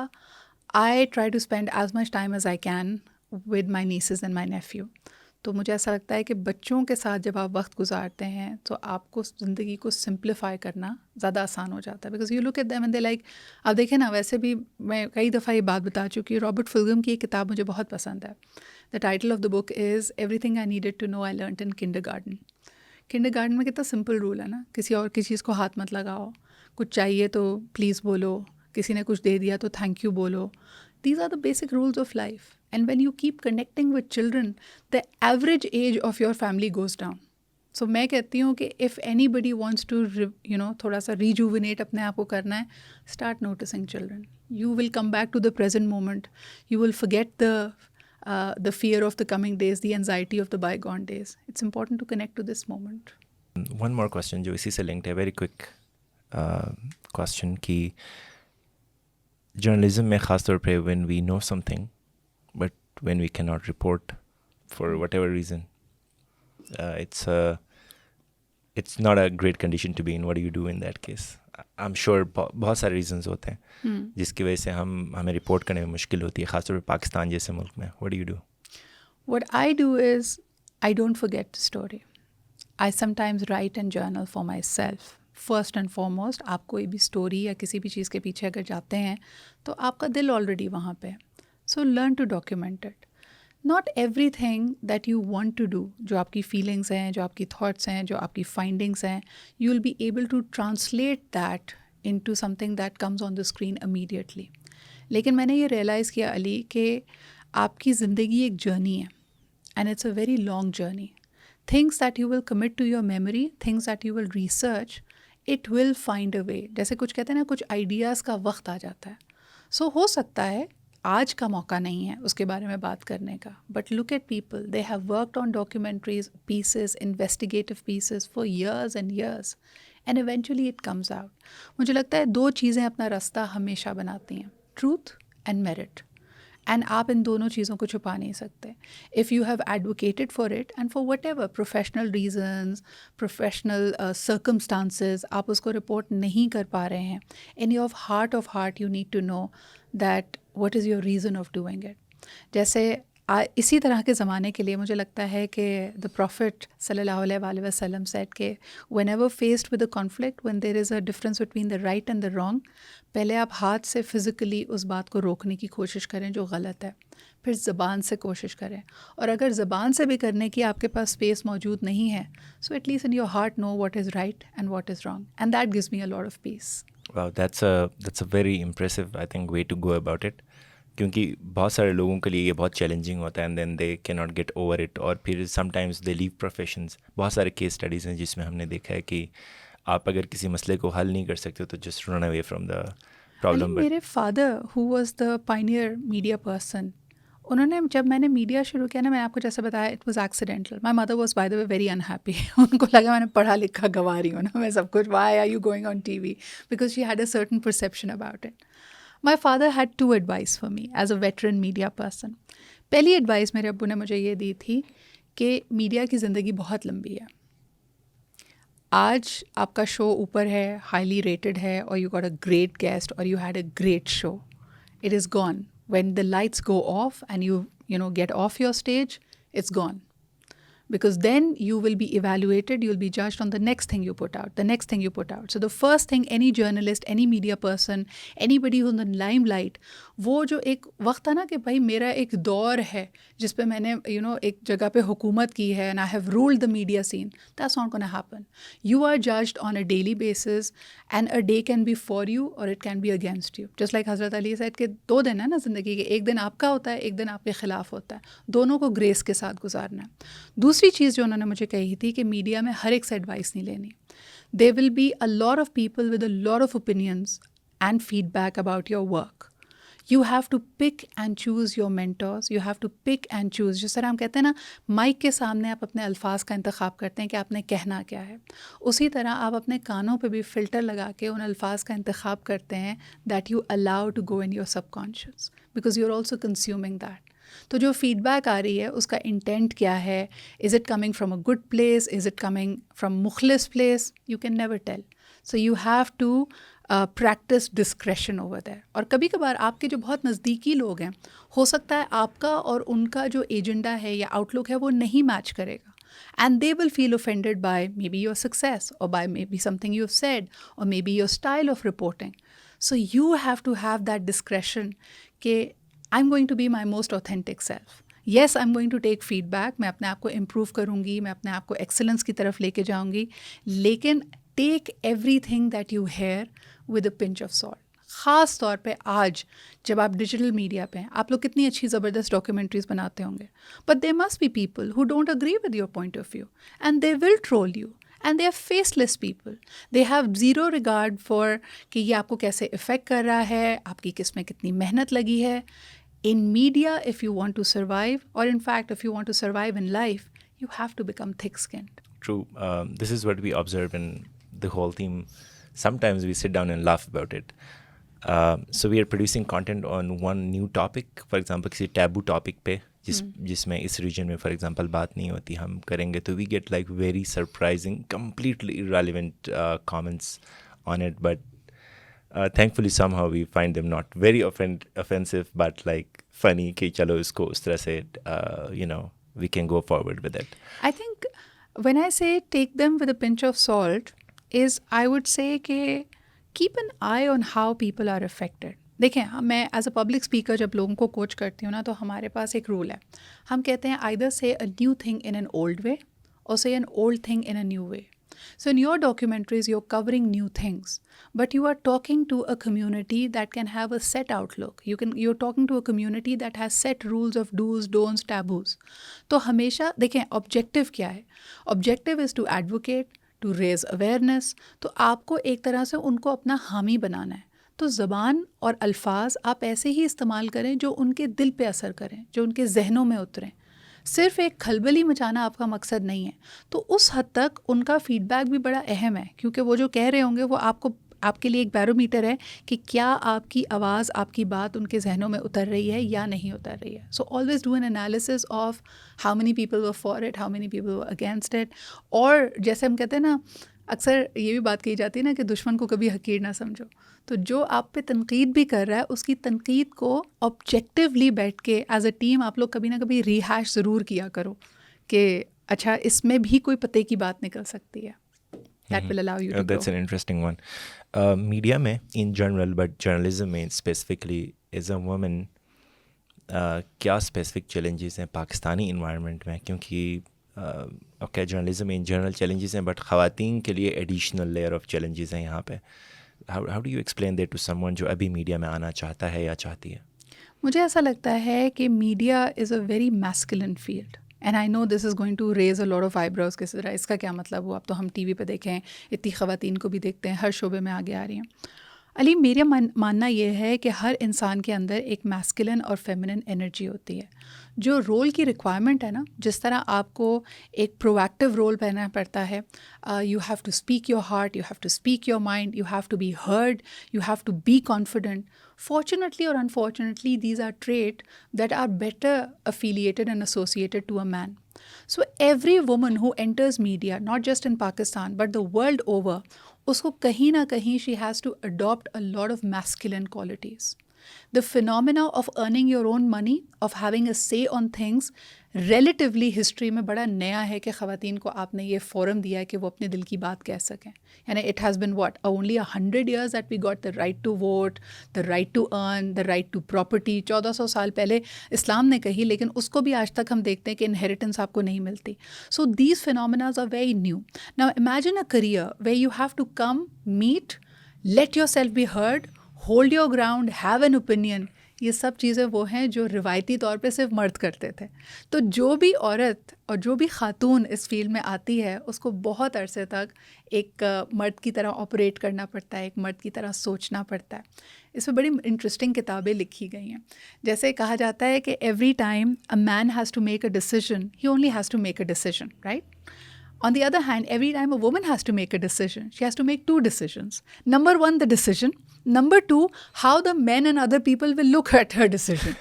I try to spend as much time as I can with my nieces and my nephew. تو مجھے ایسا لگتا ہے کہ بچوں کے ساتھ جب آپ وقت گزارتے ہیں تو آپ کو زندگی کو سمپلیفائی کرنا زیادہ آسان ہو جاتا ہے. Because you look at them and they like, آپ دیکھیں نا, ویسے بھی میں کئی دفعہ یہ بات بتا چکی ہوں, رابرٹ فلگم کی ایک کتاب مجھے بہت پسند ہے. The title of the book is everything I needed to know I learned in kindergarten. Kindergarten میں کتنا سمپل رول ہے نا, کسی اور کی چیز کو ہاتھ مت لگاؤ, کچھ چاہیے تو پلیز بولو, کسی نے کچھ دے دیا تو تھینک یو بولو. These are the basic rules of life. And when you keep connecting with children, the average age of your family goes down. So میں کہتی ہوں کہ if anybody wants to, تھوڑا سا rejuvenate اپنے آپ کو کرنا ہے, start noticing children. You will come back to the present moment. You will forget the fear of the coming days, the anxiety of the bygone days. It's important to connect to this moment. One more question جو اسی سے linked ہے, very quick question کی journalism میں خاص طور پہ when we know something but when we cannot report for whatever reason, it's not a great condition to be in. What do you do in that case? I'm sure بہت سارے reasons ہوتے ہیں جس کی وجہ سے ہمیں رپورٹ کرنے میں مشکل ہوتی ہے, خاص طور پہ پاکستان جیسے ملک میں. What do you do? What I do is I don't forget the story. I sometimes write and journal for myself. First and foremost, آپ کوئی بھی اسٹوری یا کسی بھی چیز کے پیچھے اگر جاتے ہیں تو آپ کا دل آلریڈی وہاں پہ ہے. So learn to document it. Not everything that you want to do, جو آپ کی فیلنگس ہیں, جو آپ کی تھاٹس ہیں, جو آپ کی فائنڈنگس ہیں, you will be able to translate that into something that comes on the screen immediately. لیکن میں نے یہ ریئلائز کیا علی کہ آپ کی زندگی ایک جرنی ہے, and it's a very long journey. Things that you will commit to your memory, things that you will research, it will find a way. جیسے کچھ کہتے ہیں نا, کچھ آئیڈیاز کا وقت آ جاتا ہے. سو ہو سکتا ہے آج کا موقع نہیں ہے اس کے بارے میں بات کرنے کا, but look at people, they have worked on documentaries, pieces, investigative pieces for years and years, and eventually it comes out. مجھے لگتا ہے دو چیزیں اپنا راستہ ہمیشہ بناتی ہیں, ٹروتھ اینڈ میرٹ, اینڈ آپ ان دونوں چیزوں کو چھپا نہیں سکتے. If you have advocated for it and for whatever professional reasons, professional circumstances, آپ اس کو رپورٹ نہیں کر پا رہے ہیں, in your heart of heart you need to know that what is your reason of doing it. جیسے اسی طرح کے زمانے کے لیے مجھے لگتا ہے کہ دا پروفٹ صلی اللہ علیہ وآلہ وسلم سیڈ کہ when ever faced with a conflict, when there is a difference between the right and the wrong, پہلے آپ ہاتھ سے فزیکلی اس بات کو روکنے کی کوشش کریں جو غلط ہے, پھر زبان سے کوشش کریں, اور اگر زبان سے بھی کرنے کی آپ کے پاس اسپیس موجود نہیں ہے, so at least in your heart know what is right and what is wrong, and that gives me a lot of peace. Wow, that's a very impressive, I think, way to go about it. کیونکہ بہت سارے لوگوں کے لیے یہ بہت challenging ہوتا ہے, اینڈ دین دے کی ناٹ گیٹ اوور اٹ, اور پھر سم ٹائمز دے لیو پروفیشنز. بہت سارے کیس اسٹڈیز ہیں جس میں ہم نے دیکھا ہے کہ آپ اگر کسی مسئلے کو حل نہیں کر سکتے تو just run away from the problem. میرے father who was the pioneer media person, انہوں نے جب میں نے میڈیا شروع کیا نا, میں نے آپ کو جیسے بتایا it was accidental. My mother was by the way very unhappy. ان کو لگا میں نے پڑھا لکھا گوا رہی ہوں نا میں سب کچھ, why are you going on T V, because she had a certain perception about it. My father had 2 advice for me as a veteran media person. پہلی ایڈوائس میرے ابو نے مجھے یہ دی تھی کہ میڈیا کی زندگی بہت لمبی ہے. آج آپ کا شو اوپر ہے, ہائیلی ریٹڈ ہے, اور you got a great guest, اور you had a great show. It is gone. When the lights go off and you get off your stage, it's gone. Because then you will be evaluated, you will be judged on the next thing you put out, the next thing you put out. So the first thing any journalist, any media person, anybody who's in the limelight, وہ جو ایک وقت تھا نا کہ بھائی میرا ایک دور ہے جس پہ میں نے ایک جگہ پہ حکومت کی ہے, and I have ruled the media scene. That's not going to happen. You are judged on a daily basis, and a day can be for you or it can be against you. Just like حضرت علی said کہ 2 دن ہے نا زندگی کے, ایک دن آپ کا ہوتا ہے, ایک دن آپ کے خلاف ہوتا ہے, دونوں کو گریس کے ساتھ گزارنا ہے. دوسری چیز جو انہوں نے مجھے کہی تھی کہ میڈیا میں ہر ایک سے ایڈوائس نہیں لینی. There will be a lot of people with a lot of opinions and feedback about your work. You have to pick and choose your mentors. You have to pick and choose. جس طرح ہم کہتے ہیں نا, mic کے سامنے آپ اپنے الفاظ کا انتخاب کرتے ہیں کہ آپ نے کہنا کیا ہے, اسی طرح آپ اپنے کانوں پہ بھی فلٹر لگا کے ان الفاظ کا انتخاب کرتے ہیں that you allow to go in your subconscious, because you're also consuming that. تو جو فیڈ بیک آ رہی ہے اس کا انٹینٹ کیا ہے, is it coming from a good place, is it coming from مخلص place, you can never tell. So you have to practice discretion over there. اور کبھی کبھار آپ کے جو بہت نزدیکی لوگ ہیں ہو سکتا ہے آپ کا اور ان کا جو ایجنڈا ہے یا آؤٹ لک ہے وہ نہیں میچ کرے گا. And they will feel offended by maybe your success or by maybe something you've said or maybe your style of reporting. So you have to have that discretion کہ I'm going to be my most authentic self. Yes, I'm going to take feedback. میں اپنے آپ کو improve کروں گی, میں اپنے آپ کو excellence کی طرف لے کے جاؤں گی, لیکن take everything that you hear with a pinch of salt. خاص طور پہ آج جب آپ ڈیجیٹل میڈیا پہ ہیں, آپ لوگ کتنی اچھی زبردست ڈاکیومنٹریز بناتے ہوں گے, but there must be people who don't agree with your point of view and they will troll you and they are faceless people. They have zero regard for کہ یہ آپ کو کیسے افیکٹ کر رہا ہے, آپ کی کس میں کتنی محنت لگی ہے. In media, if you want to survive, or in fact, if you want to survive in life, you have to become thick-skinned. True. This is what we observe in the whole theme. Sometimes we sit down and laugh about it. So we are producing content on one new topic, for example, کسی taboo topic پہ جس میں اس region میں for example بات نہیں ہوتی, ہم کریں گے تو we get like very surprising, completely irrelevant comments on it, but thankfully somehow we find them not very offensive but like funny کہ چلو اس کو اس طرح سے we can go forward with it. I think when I say take them with a pinch of salt is I would say کہ keep an eye on how people are affected. دیکھیں, میں as a public speaker جب لوگوں کو coach کرتی ہوں نا تو ہمارے پاس ایک رول ہے, ہم کہتے ہیں either say a new thing in an old way or say an old thing in a new way. So in your documentaries, you're covering new things, but you are talking to a community that can have a set outlook. You're talking to a community that has set rules of do's, don'ts, taboos. تو ہمیشہ دیکھیں objective کیا ہے. Objective is to advocate, to raise awareness. تو آپ کو ایک طرح سے ان کو اپنا حامی بنانا ہے. تو زبان اور الفاظ آپ ایسے ہی استعمال کریں جو ان کے دل پہ اثر کریں, جو ان کے ذہنوں میں اتریں. صرف ایک کھلبلی مچانا آپ کا مقصد نہیں ہے. تو اس حد تک ان کا فیڈ بیک بھی بڑا اہم ہے, کیونکہ وہ جو کہہ رہے ہوں گے وہ آپ کے لیے ایک بیرومیٹر ہے کہ کیا آپ کی آواز, آپ کی بات ان کے ذہنوں میں اتر رہی ہے یا نہیں اتر رہی ہے. So always do an analysis of how many people were for it, how many people were against it. اور جیسے ہم کہتے ہیں نا, اکثر یہ بھی بات کہی جاتی ہے نا کہ دشمن کو کبھی حقیر نہ سمجھو. تو جو آپ پہ تنقید بھی کر رہا ہے اس کی تنقید کو آبجیکٹیولی بیٹھ کے ایز اے ٹیم آپ لوگ کبھی نہ کبھی ریہیش ضرور کیا کرو کہ اچھا اس میں بھی کوئی پتے کی بات نکل سکتی ہے. That will allow you to grow. That's an interesting one. Media میں in general but journalism میں specifically as a woman کیا specific challenges ہیں پاکستانی environment میں, کیونکہ اوکے جرنلزم میں ان جنرل چیلنجز ہیں بٹ خواتین کے لیے ایڈیشنل لیئر آف چیلنجز ہیں یہاں پہ. How do you explain that to someone جو ابھی میڈیا میں آنا چاہتا ہے یا چاہتی ہے؟ مجھے ایسا لگتا ہے کہ media is a very masculine field, and I know this is going to raise a lot of eyebrows. کس طرح اس کا کیا مطلب ہوا؟ اب تو ہم ٹی وی پہ دیکھیں اتنی خواتین کو بھی دیکھتے ہیں, ہر شعبے میں آگے آ رہی ہیں. علی, میرا ماننا یہ ہے کہ ہر انسان کے اندر ایک میسکولن اور فیمنن انرجی ہوتی ہے. جو رول کی ریکوائرمنٹ ہے نا, جس طرح آپ کو ایک پرویکٹیو رول پہننا پڑتا ہے, you have to speak your heart, you have to speak your mind, you have to be heard, you have to be confident. Fortunately or unfortunately, these are traits that are better affiliated and associated to a man. So every woman who enters media, not just in Pakistan, but the world over, usko kahin na kahin she has to adopt a lot of masculine qualities. The phenomena of earning your own money, of having a say on things, relatively history میں بڑا نیا ہے کہ خواتین کو آپ نے یہ فورم دیا ہے کہ وہ اپنے دل کی بات کہہ سکیں. یعنی it has been what, only 100 years that we got the right to vote, the right to earn, the right to property. 1400 سال پہلے اسلام نے کہی, لیکن اس کو بھی آج تک ہم دیکھتے ہیں کہ انہیریٹنس آپ کو نہیں ملتی. So these phenomena are very new. Now imagine a career where you have to come, meet, let yourself be heard, hold your ground, have an opinion. یہ سب چیزیں وہ ہیں جو روایتی طور پہ صرف مرد کرتے تھے. تو جو بھی عورت اور جو بھی خاتون اس فیلڈ میں آتی ہے اس کو بہت عرصے تک ایک مرد کی طرح آپریٹ کرنا پڑتا ہے, ایک مرد کی طرح سوچنا پڑتا ہے. اس میں بڑی انٹرسٹنگ کتابیں لکھی گئی ہیں. جیسے کہا جاتا ہے کہ every time a man has to make a decision, he only has to make a decision, right? On the other hand, every time a woman has to make a decision, she has to make two decisions. Number one, the decision. Number two, how the men and other people will look at her decision.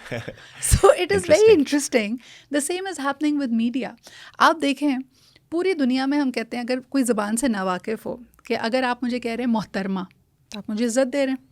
So it is very interesting. The same is happening with media. آپ دیکھیں پوری دنیا میں ہم کہتے ہیں, اگر کوئی زبان سے ناواقف ہو, کہ اگر آپ مجھے کہہ رہے ہیں محترمہ, تو آپ مجھے عزت دے رہے ہیں.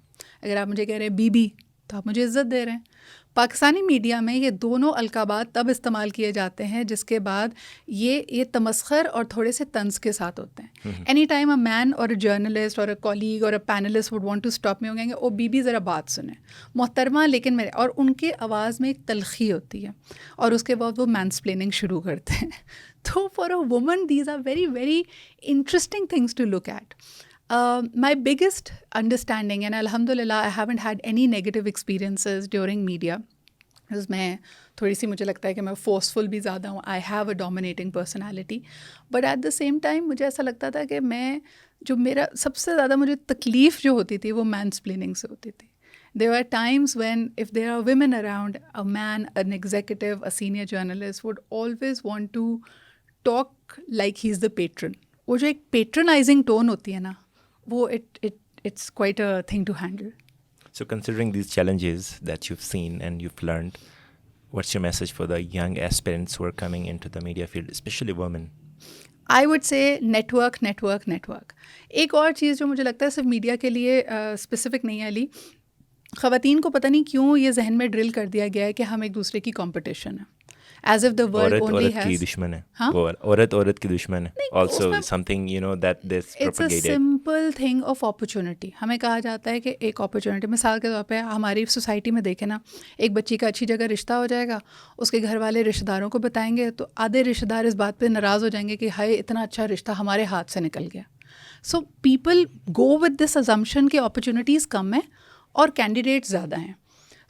اگر آپ مجھے کہہ رہے ہیں بی بی تو آپ مجھے عزت دے رہے ہیں. پاکستانی میڈیا میں یہ دونوں القابات تب استعمال کیے جاتے ہیں جس کے بعد یہ تمسخر اور تھوڑے سے طنز کے ساتھ ہوتے ہیں. اینی ٹائم اے مین اور اے جرنلسٹ اور a colleague or a panelist would want to stop me, وہ کہیں گے او بی بی ذرا بات سنیں محترمہ, لیکن میرے, اور ان کے آواز میں ایک تلخی ہوتی ہے اور اس کے بعد وہ مینسپلیننگ شروع کرتے ہیں. تو for a woman these are very very interesting things to look at. My biggest understanding, and alhamdulillah I haven't had any negative experiences during media, because میں تھوڑی سی مجھے لگتا ہے کہ میں فورسفل بھی زیادہ ہوں. I have a dominating personality, but at the same time مجھے ایسا لگتا تھا کہ میں جو میرا سب سے زیادہ مجھے تکلیف جو ہوتی تھی وہ مینسپلیننگ سے ہوتی تھی. There were times when if there are women around, a man, an executive, a senior journalist would always want to talk like he's the patron. وہ جو ایک پیٹرنائزنگ ٹون ہوتی ہے نا, وہ it's quite a thing to handle. So considering these challenges that you've seen and you've learned, what's your message for the young aspirants who are coming into the media field, especially women? I would say network. ایک اور چیز جو مجھے لگتا ہے صرف media کے لیے اسپیسیفک نہیں ہے علی, خواتین کو پتہ نہیں کیوں یہ ذہن میں ڈرل کر دیا گیا ہے کہ ہم ایک دوسرے کی کمپٹیشن ہے. As if the world only has... عورت کی دشمن ہے. عورت کی دشمن ہے. Also something, you know, that this propagated. It's a simple thing of opportunity. ہمیں کہا جاتا ہے کہ ایک اپرچونٹی, مثال کے طور پہ ہماری سوسائٹی میں دیکھیں نا, ایک بچی کا اچھی جگہ رشتہ ہو جائے گا, اس کے گھر والے رشتہ داروں کو بتائیں گے تو آدھے رشتہ دار اس بات پہ ناراض ہو جائیں گے کہ ہائے اتنا اچھا رشتہ ہمارے ہاتھ سے نکل گیا. So people go with this assumption کہ اپرچونیٹیز کم ہیں اور کینڈیڈیٹ زیادہ ہیں.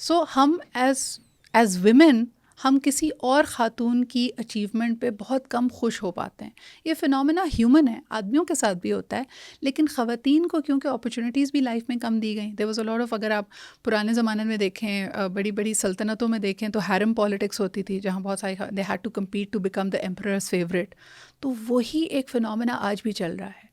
سو ہم ایز ویمن ہم کسی اور خاتون کی اچیومنٹ پہ بہت کم خوش ہو پاتے ہیں. یہ فنومینا ہیومن ہے, آدمیوں کے ساتھ بھی ہوتا ہے, لیکن خواتین کو کیونکہ اپرچونیٹیز بھی لائف میں کم دی گئیں. دیر واز اے لاٹ آف, اگر آپ پرانے زمانے میں دیکھیں, بڑی بڑی سلطنتوں میں دیکھیں تو ہیرم پالیٹکس ہوتی تھی جہاں بہت ساری they had to compete to become the emperor's favourite. تو وہی ایک فنومینا آج بھی چل رہا ہے.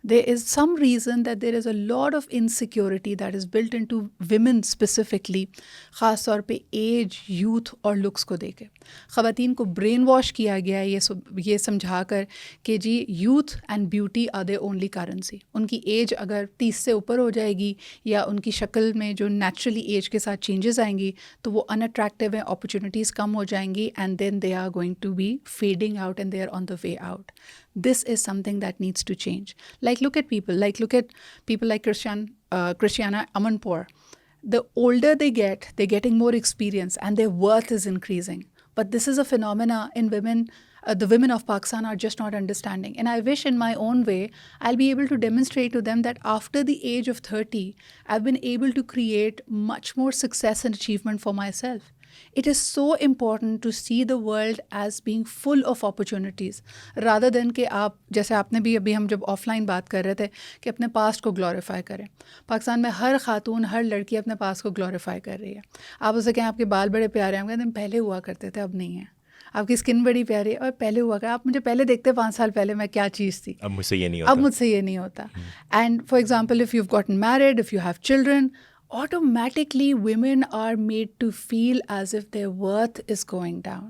There is some reason that there is a lot of insecurity that is built into women specifically, خاص طور پہ ایج, یوتھ اور لکس کو دے کے. خواتین کو برین واش کیا گیا ہے یہ سمجھا کر کہ جی youth and beauty are the only currency. ان کی ایج اگر 30 سے اوپر ہو جائے گی یا ان کی شکل میں جو نیچرلی ایج کے ساتھ چینجز آئیں گی تو وہ ان اٹریکٹیو ہیں, اپرچونیٹیز کم ہو جائیں گی, and then they are going to be fading out and they are on the way out. This is something that needs to change. Look at people like Christiana Amanpour. The older they get, they're getting more experience and their worth is increasing. But this is a phenomena in women. The women of Pakistan are just not understanding. And I wish in my own way, I'll be able to demonstrate to them that after the age of 30, I've been able to create much more success and achievement for myself. It is so important to see the world as being full of opportunities rather than کہ آپ جیسے آپ نے بھی ابھی ہم جب of line بات کر رہے تھے کہ اپنے پاسٹ کو گلوریفائی کریں. پاکستان میں ہر خاتون, ہر لڑکی اپنے پاسٹ کو گلوریفائی کر رہی ہے. آپ اسے کہیں آپ کے بال بڑے پیارے ہیں, ہم کہتے ہیں پہلے ہوا کرتے تھے اب نہیں ہیں. آپ کی اسکن بڑی پیاری ہے اور پہلے ہوا کر, آپ مجھے پہلے دیکھتے 5 سال پہلے میں کیا چیز تھی, اب مجھ سے یہ نہیں ہوتا. اب مجھ سے یہ نہیں ہوتا. And for example if you gotten married, if you have children, automatically women are made to feel as if their worth is going down.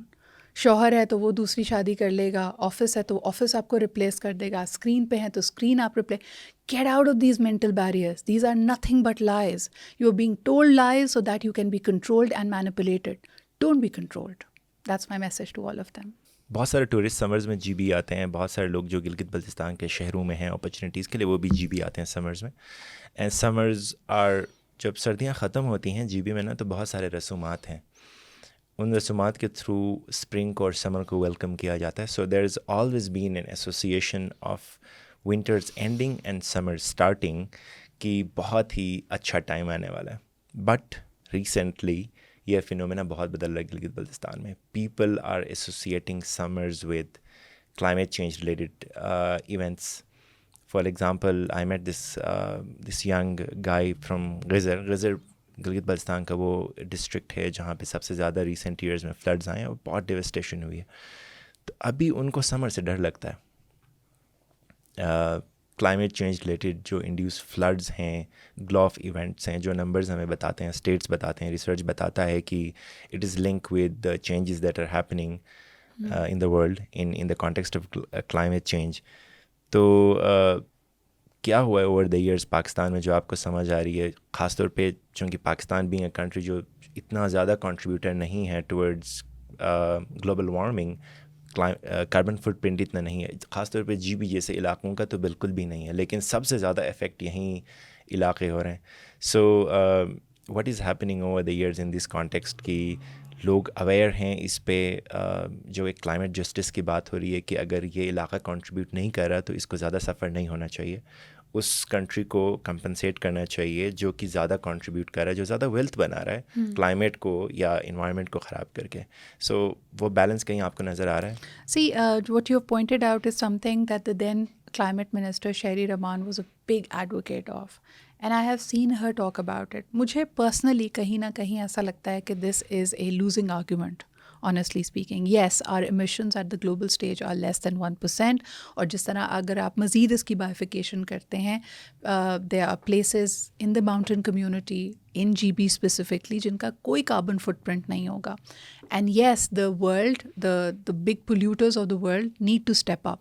شوہر ہے تو وہ دوسری شادی کر لے گا, آفس ہے تو آفس آپ کو ریپلیس کر دے گا, اسکرین پہ ہیں تو اسکرین آپ replace. Get out of these mental barriers. These are nothing but lies. You are being told lies so that you can be controlled and manipulated. Don't be controlled. That's my message to all of them. بہت سارے tourist summers میں G B آتے ہیں. بہت سارے لوگ جو گلگت بلتستان کے شہروں میں ہیں اپرچونیٹیز کے لیے وہ بھی جی بی آتے ہیں سمرز میں. اینڈ سمرز آر, جب سردیاں ختم ہوتی ہیں جی بی میں نا تو بہت سارے رسومات ہیں. ان رسومات کے تھرو اسپرنگ کو اور سمر کو ویلکم کیا جاتا ہے. So there is always been an association of winters ending and summer starting کی بہت ہی اچھا ٹائم آنے والا ہے. بٹ ریسنٹلی یہ فینومینا بہت بدل رہا ہے گلگت بلتستان میں. People are associating summers with climate change related events. For example, I met this young guy from Ghizar. Ghizar Gilgit Baltistan کا وہ ڈسٹرکٹ ہے جہاں پہ سب سے زیادہ ریسنٹ ایئرز میں فلڈز آئے ہیں اور بہت ڈیوسٹیشن ہوئی ہے. تو ابھی ان کو سمر سے ڈر لگتا ہے. کلائمیٹ چینج ریلیٹڈ جو انڈیوس فلڈز ہیں, گلو آف ایونٹس ہیں, جو نمبرز ہمیں بتاتے ہیں, اسٹیٹس بتاتے ہیں, ریسرچ بتاتا ہے کہ it is link with the changes that are happening in the world in the context of climate change. تو کیا ہوا ہے اوور دا ایئرس پاکستان میں جو آپ کو سمجھ آ رہی ہے, خاص طور پہ چونکہ پاکستان بینگ اے کنٹری جو اتنا زیادہ کنٹریبیوٹر نہیں ہے towards global warming, carbon footprint اتنا نہیں ہے, خاص طور پہ جی بی جیسے علاقوں کا تو بالکل بھی نہیں ہے, لیکن سب سے زیادہ افیکٹ یہیں علاقے ہو رہے ہیں. So what is happening over the years in this context کہ لوگ اویئر ہیں اس پہ, جو ایک کلائمیٹ جسٹس کی بات ہو رہی ہے کہ اگر یہ علاقہ کنٹریبیوٹ نہیں کر رہا تو اس کو زیادہ سفر نہیں ہونا چاہیے, اس کنٹری کو کمپنسیٹ کرنا چاہیے جو کہ زیادہ کنٹریبیوٹ کر رہا ہے, جو زیادہ ویلتھ بنا رہا ہے کلائمیٹ کو یا انوائرمنٹ کو خراب کر کے. سو وہ بیلنس کہیں آپ کو نظر آ رہا ہے؟ See, what you have pointed out is something that the then climate minister Shahri Rahman was a big advocate of, and I have seen her talk about it. مجھے personally کہیں نہ کہیں ایسا لگتا ہے کہ this is a losing argument. Honestly speaking, yes, our emissions at the global stage are less than 1%. اور جس طرح اگر آپ مزید اس کی bifurcation کرتے ہیں, there are places in the mountain community, in GB specifically, جن کا کوئی carbon footprint نہیں ہوگا. And yes, the world, the big polluters of the world need to step up.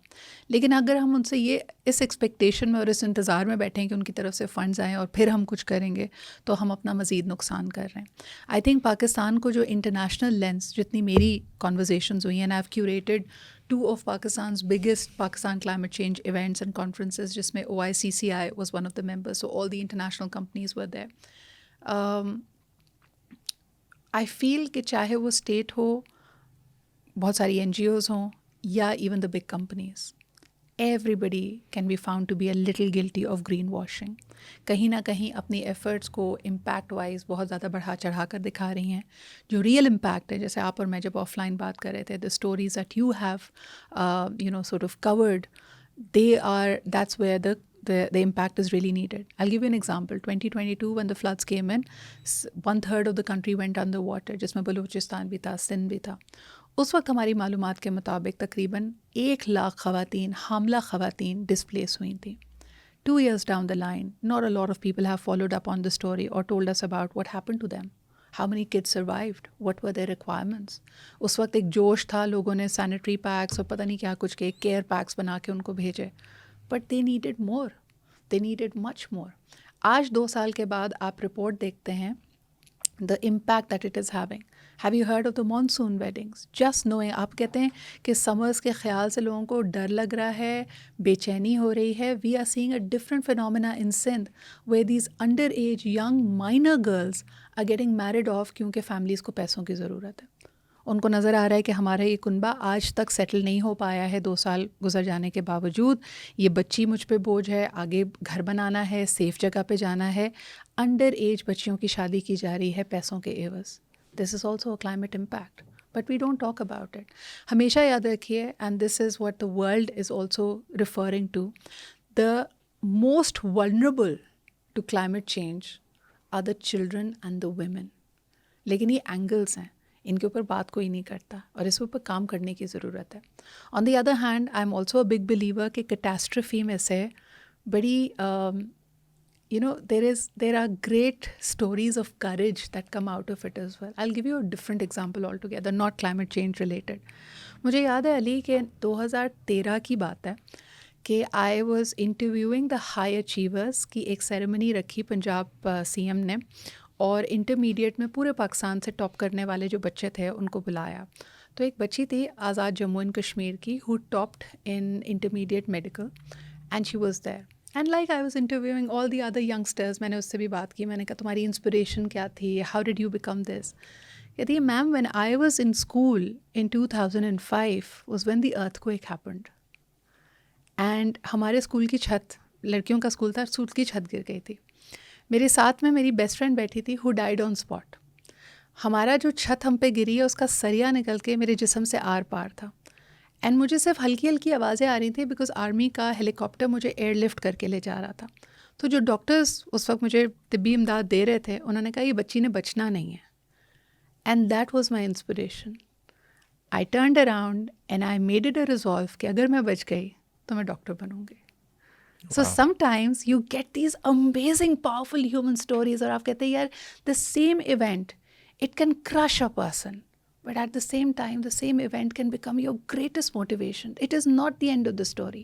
لیکن اگر ہم ان سے یہ اس ایکسپیکٹیشن میں اور اس انتظار میں بیٹھیں کہ ان کی طرف سے فنڈز آئیں اور پھر ہم کچھ کریں گے, تو ہم اپنا مزید نقصان کر رہے ہیں. آئی تھنک پاکستان کو جو انٹرنیشنل لینس, جتنی میری کانورزیشنز ہوئی ہیں, and I have curated 2 of Pakistan's biggest Pakistan climate change events and conferences, جس میں OICCI was one of the members, so all the international companies were there. آئی فیل کہ چاہے وہ اسٹیٹ ہو, بہت ساری NGOs ہوں, یا even the big companies, everybody can be found to be a little guilty of green washing. کہیں نہ کہیں اپنی ایفرٹس کو امپیکٹ وائز بہت زیادہ بڑھا چڑھا کر دکھا رہی ہیں. جو ریئل امپیکٹ ہے, جیسے آپ اور میں جب آف لائن بات کر رہے تھے, the stories that you have sort of chord, that's where the impact is really needed. I'll give you an example. 2022, when the floods came in, 1/3 of the country went underwater, جس میں بلوچستان بھی تھا, سندھ بھی تھا. اس وقت ہماری معلومات کے مطابق تقریباً 100,000 خواتین, حاملہ خواتین ڈسپلیس ہوئی تھیں. 2 years down the line, not a lot of people have followed up on the story or told us about what happened to them. How many kids survived? What were their requirements? اس وقت ایک جوش تھا, لوگوں نے sanitary packs اور پتہ نہیں کیا کچھ کے کیئر پیکس بنا کے ان کو بھیجے, but they needed more. They needed much more. آج 2 سال کے بعد آپ رپورٹ دیکھتے ہیں, the impact that it is having. Have you heard of the monsoon weddings? Just knowing, آپ کہتے ہیں کہ سمرز کے خیال سے لوگوں کو ڈر لگ رہا ہے, بے چینی ہو رہی ہے. We are seeing a different phenomena in Sindh where these underage young minor girls are getting married off کیونکہ فیملیز کو پیسوں کی ضرورت ہے. ان کو نظر آ رہا ہے کہ ہمارا یہ کنبہ آج تک سیٹل نہیں ہو پایا ہے, 2 سال گزر جانے کے باوجود. یہ بچی مجھ پہ بوجھ ہے, آگے گھر بنانا ہے, سیف جگہ پہ جانا ہے. انڈر ایج بچیوں کی شادی کی جا رہی ہے پیسوں کے عوض. This is also a climate impact, but we don't talk about it. ہمیشہ یاد رکھیے, and this is what the world is also referring to, the most vulnerable to climate change are the children and the women. لیکن یہ angles ہیں, ان کے اوپر بات کوئی نہیں کرتا, اور اس اوپر کام کرنے کی ضرورت ہے. On the other hand, I am also a big believer کہ کیٹاسٹرفی میں سے بڑی there are great stories of courage that come out of it as well. I'll give you a different example altogether, not climate change related. مجھے یاد ہے علی کہ 2013 کی بات ہے کہ I was interviewing the high achievers کی ایک سیریمنی رکھی پنجاب CM نے, اور انٹرمیڈیٹ میں پورے پاکستان سے ٹاپ کرنے والے جو بچے تھے ان کو بلایا. تو ایک بچی تھی آزاد جموں اینڈ کشمیر کی, who topped in intermediate medical, and she was there. And like I was interviewing all the other youngsters, میں نے اس سے بھی بات کی. میں نے کہا تمہاری انسپریشن کیا تھی, how did you become this? کہتی ہے میم when I was in school in 2005 was when the earthquake happened. And ہمارے اسکول کی چھت, لڑکیوں کا اسکول تھا, اسکول کی چھت گر گئی تھی. میرے ساتھ میں میری بیسٹ فرینڈ بیٹھی تھی who died on spot. ہمارا جو چھت ہم پہ گری ہے اس کا سریا نکل کے میرے جسم سے آر پار تھا. اینڈ مجھے صرف ہلکی ہلکی آوازیں آ رہی تھیں بیکاز آرمی کا ہیلی کاپٹر مجھے ایئر لفٹ کر کے لے جا رہا تھا. تو جو ڈاکٹرز اس وقت مجھے طبی امداد دے رہے تھے, انہوں نے کہا یہ بچی نے بچنا نہیں ہے. And that was my inspiration. I turned around and I made it a resolve کہ اگر میں بچ گئی تو میں ڈاکٹر بنوں گی. So sometimes you get these amazing powerful human stories, اور آپ کہتے ہیں یار the same event it can crush a person But at the same time, the same event can become your greatest motivation. It is not the end of the story.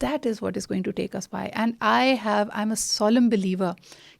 that is what is going to take us by. And I'm a solemn believer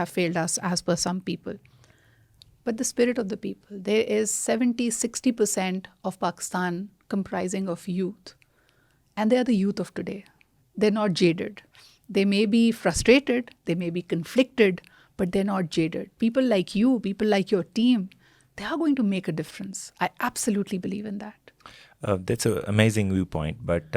have failed us as per some people, but the spirit of the people, there is 70-60% of Pakistan comprising of youth, and they are the youth of today. They're not jaded. They may be frustrated, they may be conflicted, but they're not jaded. People like you, people like your team, they are going to make a difference. I absolutely believe in that. That's an amazing viewpoint. But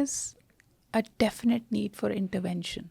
is a definite need for intervention.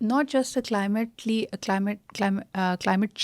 not just climate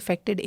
affected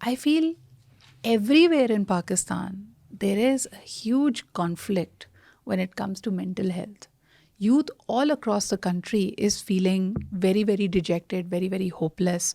I feel everywhere in Pakistan there is a huge conflict when it comes to mental health. Youth all across the country is feeling very, very dejected, very, very hopeless.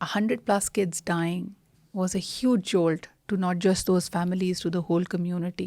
100+ kids dying was a huge jolt to not just those families, to the whole community.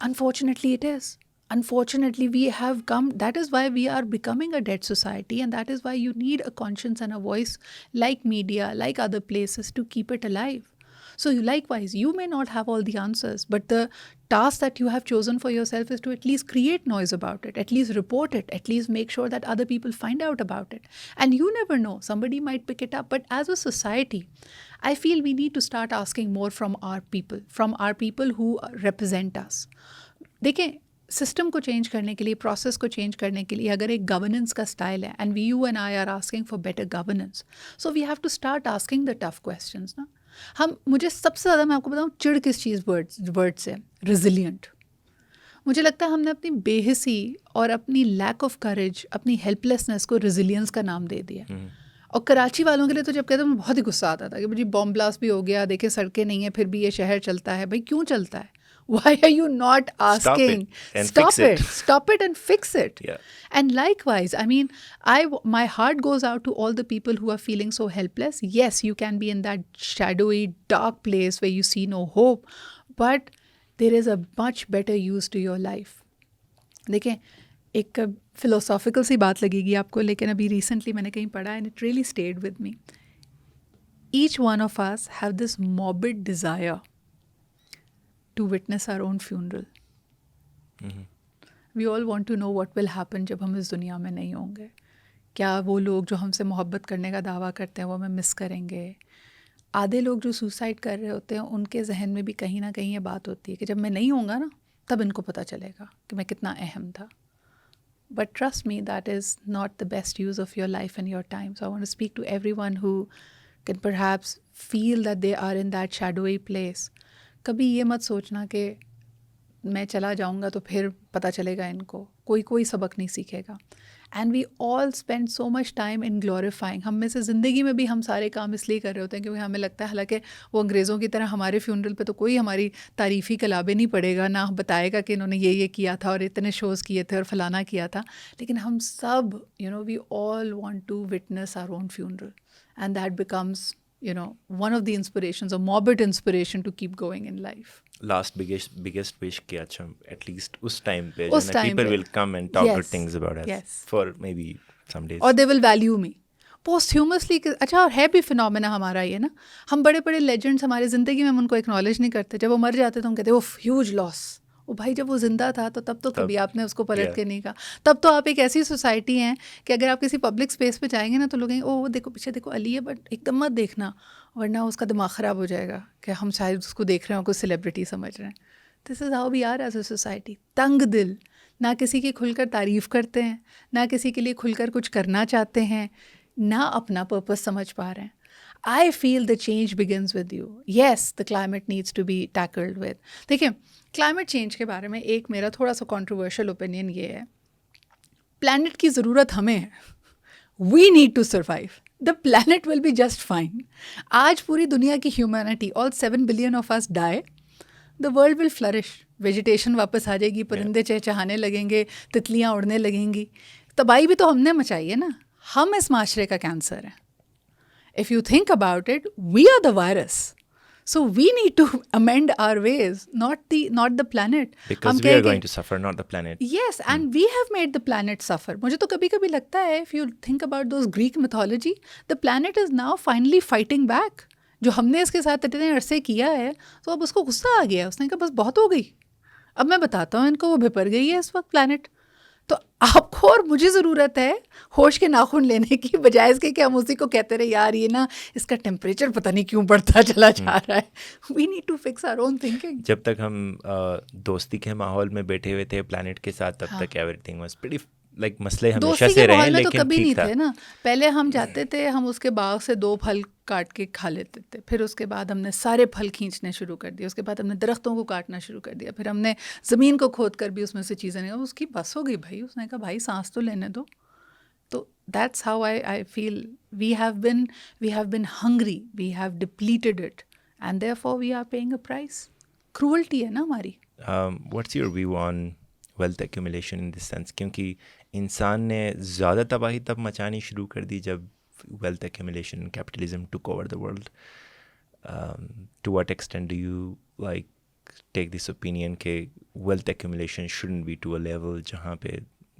Unfortunately, it is. Unfortunately, we have come. That is why we are becoming a dead society, and that is why you need a conscience and a voice like media, like other places, to keep it alive. So likewise, you may not have all the answers, but the task that you have chosen for yourself is to at least create noise about it, at least report it, at least make sure that other people find out about it. And you never know, somebody might pick it up. But as a society, I feel we need to start asking more from our people who represent us. دیکھیں system کو change کرنے کے لیے, process کو change کرنے کے لیے اگر ایک گورننس کا اسٹائل ہے, and you and I are asking for better governance, so we have to start asking the tough questions نا. مجھے سب سے زیادہ, میں آپ کو بتاؤں, چڑ کس چیز ورڈ سے, ریزیلینٹ. مجھے لگتا ہے ہم نے اپنی بے حسی اور اپنی لیک آف کریج, اپنی ہیلپ لیسنس کو ریزیلینس کا نام دے دیا. اور کراچی والوں کے لیے تو جب کہتے ہیں مجھے بہت ہی غصہ آتا تھا کہ مجھے بام بلاسٹ بھی ہو گیا, دیکھیں سڑکیں نہیں ہیں, پھر بھی یہ شہر چلتا ہے. بھائی کیوں چلتا ہے؟ Why are you not asking? Stop it and fix it. Yeah. And likewise, I mean, my heart goes out to all the people who are feeling so helpless. Yes, you can be in that shadowy, dark place where you see no hope, but there is a much better use to your life. دیکھیں, ایک philosophical سی بات لگے گی آپ کو, لیکن ابھی recently میں نے کہیں پڑھا and it really stayed with me. Each one of us have this morbid desire to witness our own funeral. We all want to know what will happen جب ہم اس دنیا میں نہیں ہوں گے. کیا وہ لوگ جو ہم سے محبت کرنے کا دعویٰ کرتے ہیں وہ ہمیں مس کریں گے؟ آدھے لوگ جو سوسائڈ کر رہے ہوتے ہیں ان کے ذہن میں بھی کہیں نہ کہیں یہ بات ہوتی ہے کہ جب میں نہیں ہوں گا نا تب ان کو پتہ چلے گا کہ میں کتنا اہم تھا. But trust me, that is not the best use of your life and your time. So I want to speak to everyone who can perhaps feel that they are in that shadowy place. کبھی یہ مت سوچنا کہ میں چلا جاؤں گا تو پھر پتہ چلے گا ان کو, کوئی سبق نہیں سیکھے گا. And we all spend so much time in glorifying. ہم میں سے زندگی میں بھی ہم سارے کام اس لیے کر رہے ہوتے ہیں کیونکہ ہمیں لگتا ہے, حالانکہ وہ انگریزوں کی طرح ہمارے فیونرل پہ تو کوئی ہماری تعریفی کلابے نہیں پڑے گا, نہ بتائے گا کہ انہوں نے یہ کیا تھا اور اتنے شوز کیے تھے اور فلانا کیا تھا. لیکن ہم سب we all want to witness our own funeral, and that becomes one of the inspirations, a morbid inspiration to keep going in life. Last biggest wish kya acha, at least us time pe people will come and talk good things about us for maybe some days, or they will value me posthumously. اچھا, اور ہے بھی phenomena ہمارا یہ نا, ہم بڑے بڑے لیجنڈس ہماری زندگی میں ہم ان کو ایکنالج نہیں کرتے. جب وہ مر جاتے تو ہم کہتے ہیں وہ ہیوج لاس. وہ بھائی جب وہ زندہ تھا تو تب تو کبھی آپ نے اس کو پلٹ کے نہیں کہا. تب تو آپ ایک ایسی سوسائٹی ہیں کہ اگر آپ کسی پبلک اسپیس پہ جائیں گے نا تو لوگ کہیں گے او دیکھو پیچھے دیکھو علی ہے, بٹ ایک دم مت دیکھنا ورنہ اس کا دماغ خراب ہو جائے گا کہ ہم شاید اس کو دیکھ رہے ہیں, کوئی سیلیبریٹی سمجھ رہے ہیں. This is how we are as a society. تنگ دل, نہ کسی کی کھل کر تعریف کرتے ہیں, نہ کسی کے لیے کھل کر کچھ کرنا چاہتے ہیں, نہ اپنا پرپس سمجھ پا رہے ہیں. I feel the change begins with you. Yes, the climate needs to be tackled with. دیکھیں, کلائمیٹ چینج کے بارے میں ایک میرا تھوڑا سا کنٹروورشل اوپینین یہ ہے, پلانٹ کی ضرورت ہمیں ہے. We need to survive. The planet will be just fine. آج پوری دنیا کی humanity, all 7 billion of us die, the world will flourish. Vegetation واپس آ جائے گی, پرندے چہچہانے لگیں گے, تتلیاں اڑنے لگیں گی. تباہی بھی تو ہم نے مچائی ہے نا, ہم اس معاشرے کا کینسر ہیں. If you think about it, we are the virus. So we need to amend our ways, not the planet. Because we are going to suffer, not the planet. Yes, and we have made the planet suffer. مجھے تو کبھی کبھی لگتا ہے, if you think about those Greek mythology, the planet is now finally fighting back. جو ہم نے اس کے ساتھ اتنے عرصے کیا ہے, تو اب اس کو غصہ آ گیا. اس نے کہا بس بہت ہو گئی, اب میں بتاتا ہوں ان کو, وہ بھپر گئی ہے اس وقت پلانٹ. تو آپ کو اور مجھے ضرورت ہے ہوش کے ناخن لینے کی, بجائے اس کے کہ ہم اسی کو کہتے رہے یار یہ نا اس کا ٹیمپریچر پتہ نہیں کیوں بڑھتا چلا جا رہا ہے. We need to fix our own thinking. جب تک ہم دوستی کے ماحول میں بیٹھے ہوئے تھے پلانٹ کے ساتھ, تب تک every thing was pretty like مسئلے ہمیشہ سے رہے, لیکن تو کبھی نہیں تھے نا. پہلے ہم جاتے تھے, ہم اس کے باغ سے 2 پھل کاٹ کے کھا لیتے تھے, پھر اس کے بعد ہم نے سارے پھل کھینچنے شروع کر دیے, اس کے بعد ہم نے درختوں کو کاٹنا شروع کر دیا, پھر ہم نے زمین کو کھود کر بھی اس میں سے چیزیں نہیں. اس کی بس ہو گئی بھائی, اس نے کہا بھائی سانس تو لینے دو. تو that's how I feel we have been hungry, we have depleted it, and therefore we are paying a price. Cruelty ہے نا ہماری. What's your view on wealth accumulation in this sense? کیونکہ انسان نے زیادہ تباہی تب مچانی شروع کر دی جب wealth accumulation and capitalism took over the world. To what extent do you take this opinion کہ wealth accumulation shouldn't be to a level جہاں پہ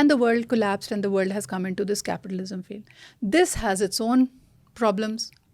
And the world collapsed and the world has come into this capitalism field. This has its own problems.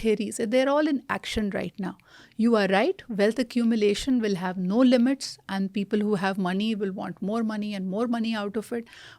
theories, they are all in action right now. You are right, wealth accumulation will have no limits and people who have money will want more money and more money out of it.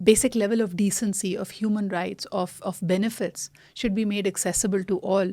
basic level of decency, of human rights, of benefits should be made accessible to all.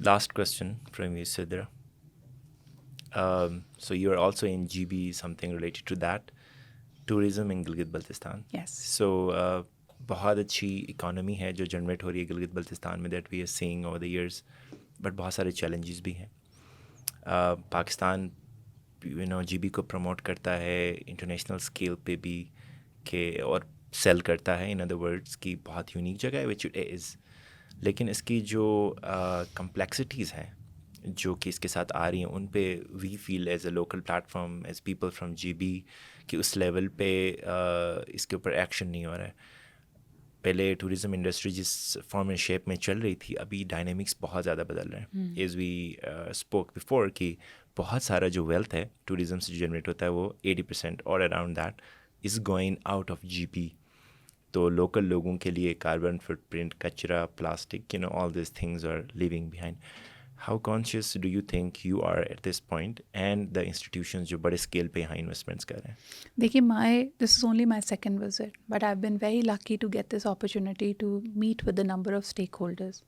Last question from you, Sidra. So you're also in GB, something related to that, tourism in Gilgit-Baltistan. Yes. So بہت اچھی economy ہے جو generate ہو رہی ہے گلگت بلتستان میں, that we are seeing over the years, but بہت سارے challenges بھی ہیں. پاکستان جی بی کو پروموٹ کرتا ہے انٹرنیشنل اسکیل پہ بھی کہ اور سیل کرتا ہے ان ادر ورڈس کی بہت یونیک جگہ ہے وچ اٹ از, لیکن اس کی جو کمپلیکسٹیز ہیں جو کہ اس کے ساتھ آ رہی ہیں ان پہ we feel as a local platform, as people from G B, کہ اس لیول پہ اس کے اوپر ایکشن نہیں ہو رہا ہے. پہلے ٹوریزم انڈسٹری جس فارم اینڈ شیپ میں چل رہی تھی, ابھی ڈائنامکس بہت زیادہ بدل رہے ہیں. ایز وی اسپوک بیفور کہ بہت سارا جو ویلتھ ہے ٹوریزم سے جو جنریٹ ہوتا ہے وہ 80% or around that is going out of G B. تو لوکل لوگوں کے لیے کاربن فٹ پرنٹ, کچرا, plastic, all these things are leaving behind. How conscious do you think you are at this point and the institutions جو بڑے scale پہ یہاں investments کر رہے ہیں؟ دیکھیے this is only my second visit, but I been very lucky to get this opportunity to meet with the number of stakeholders.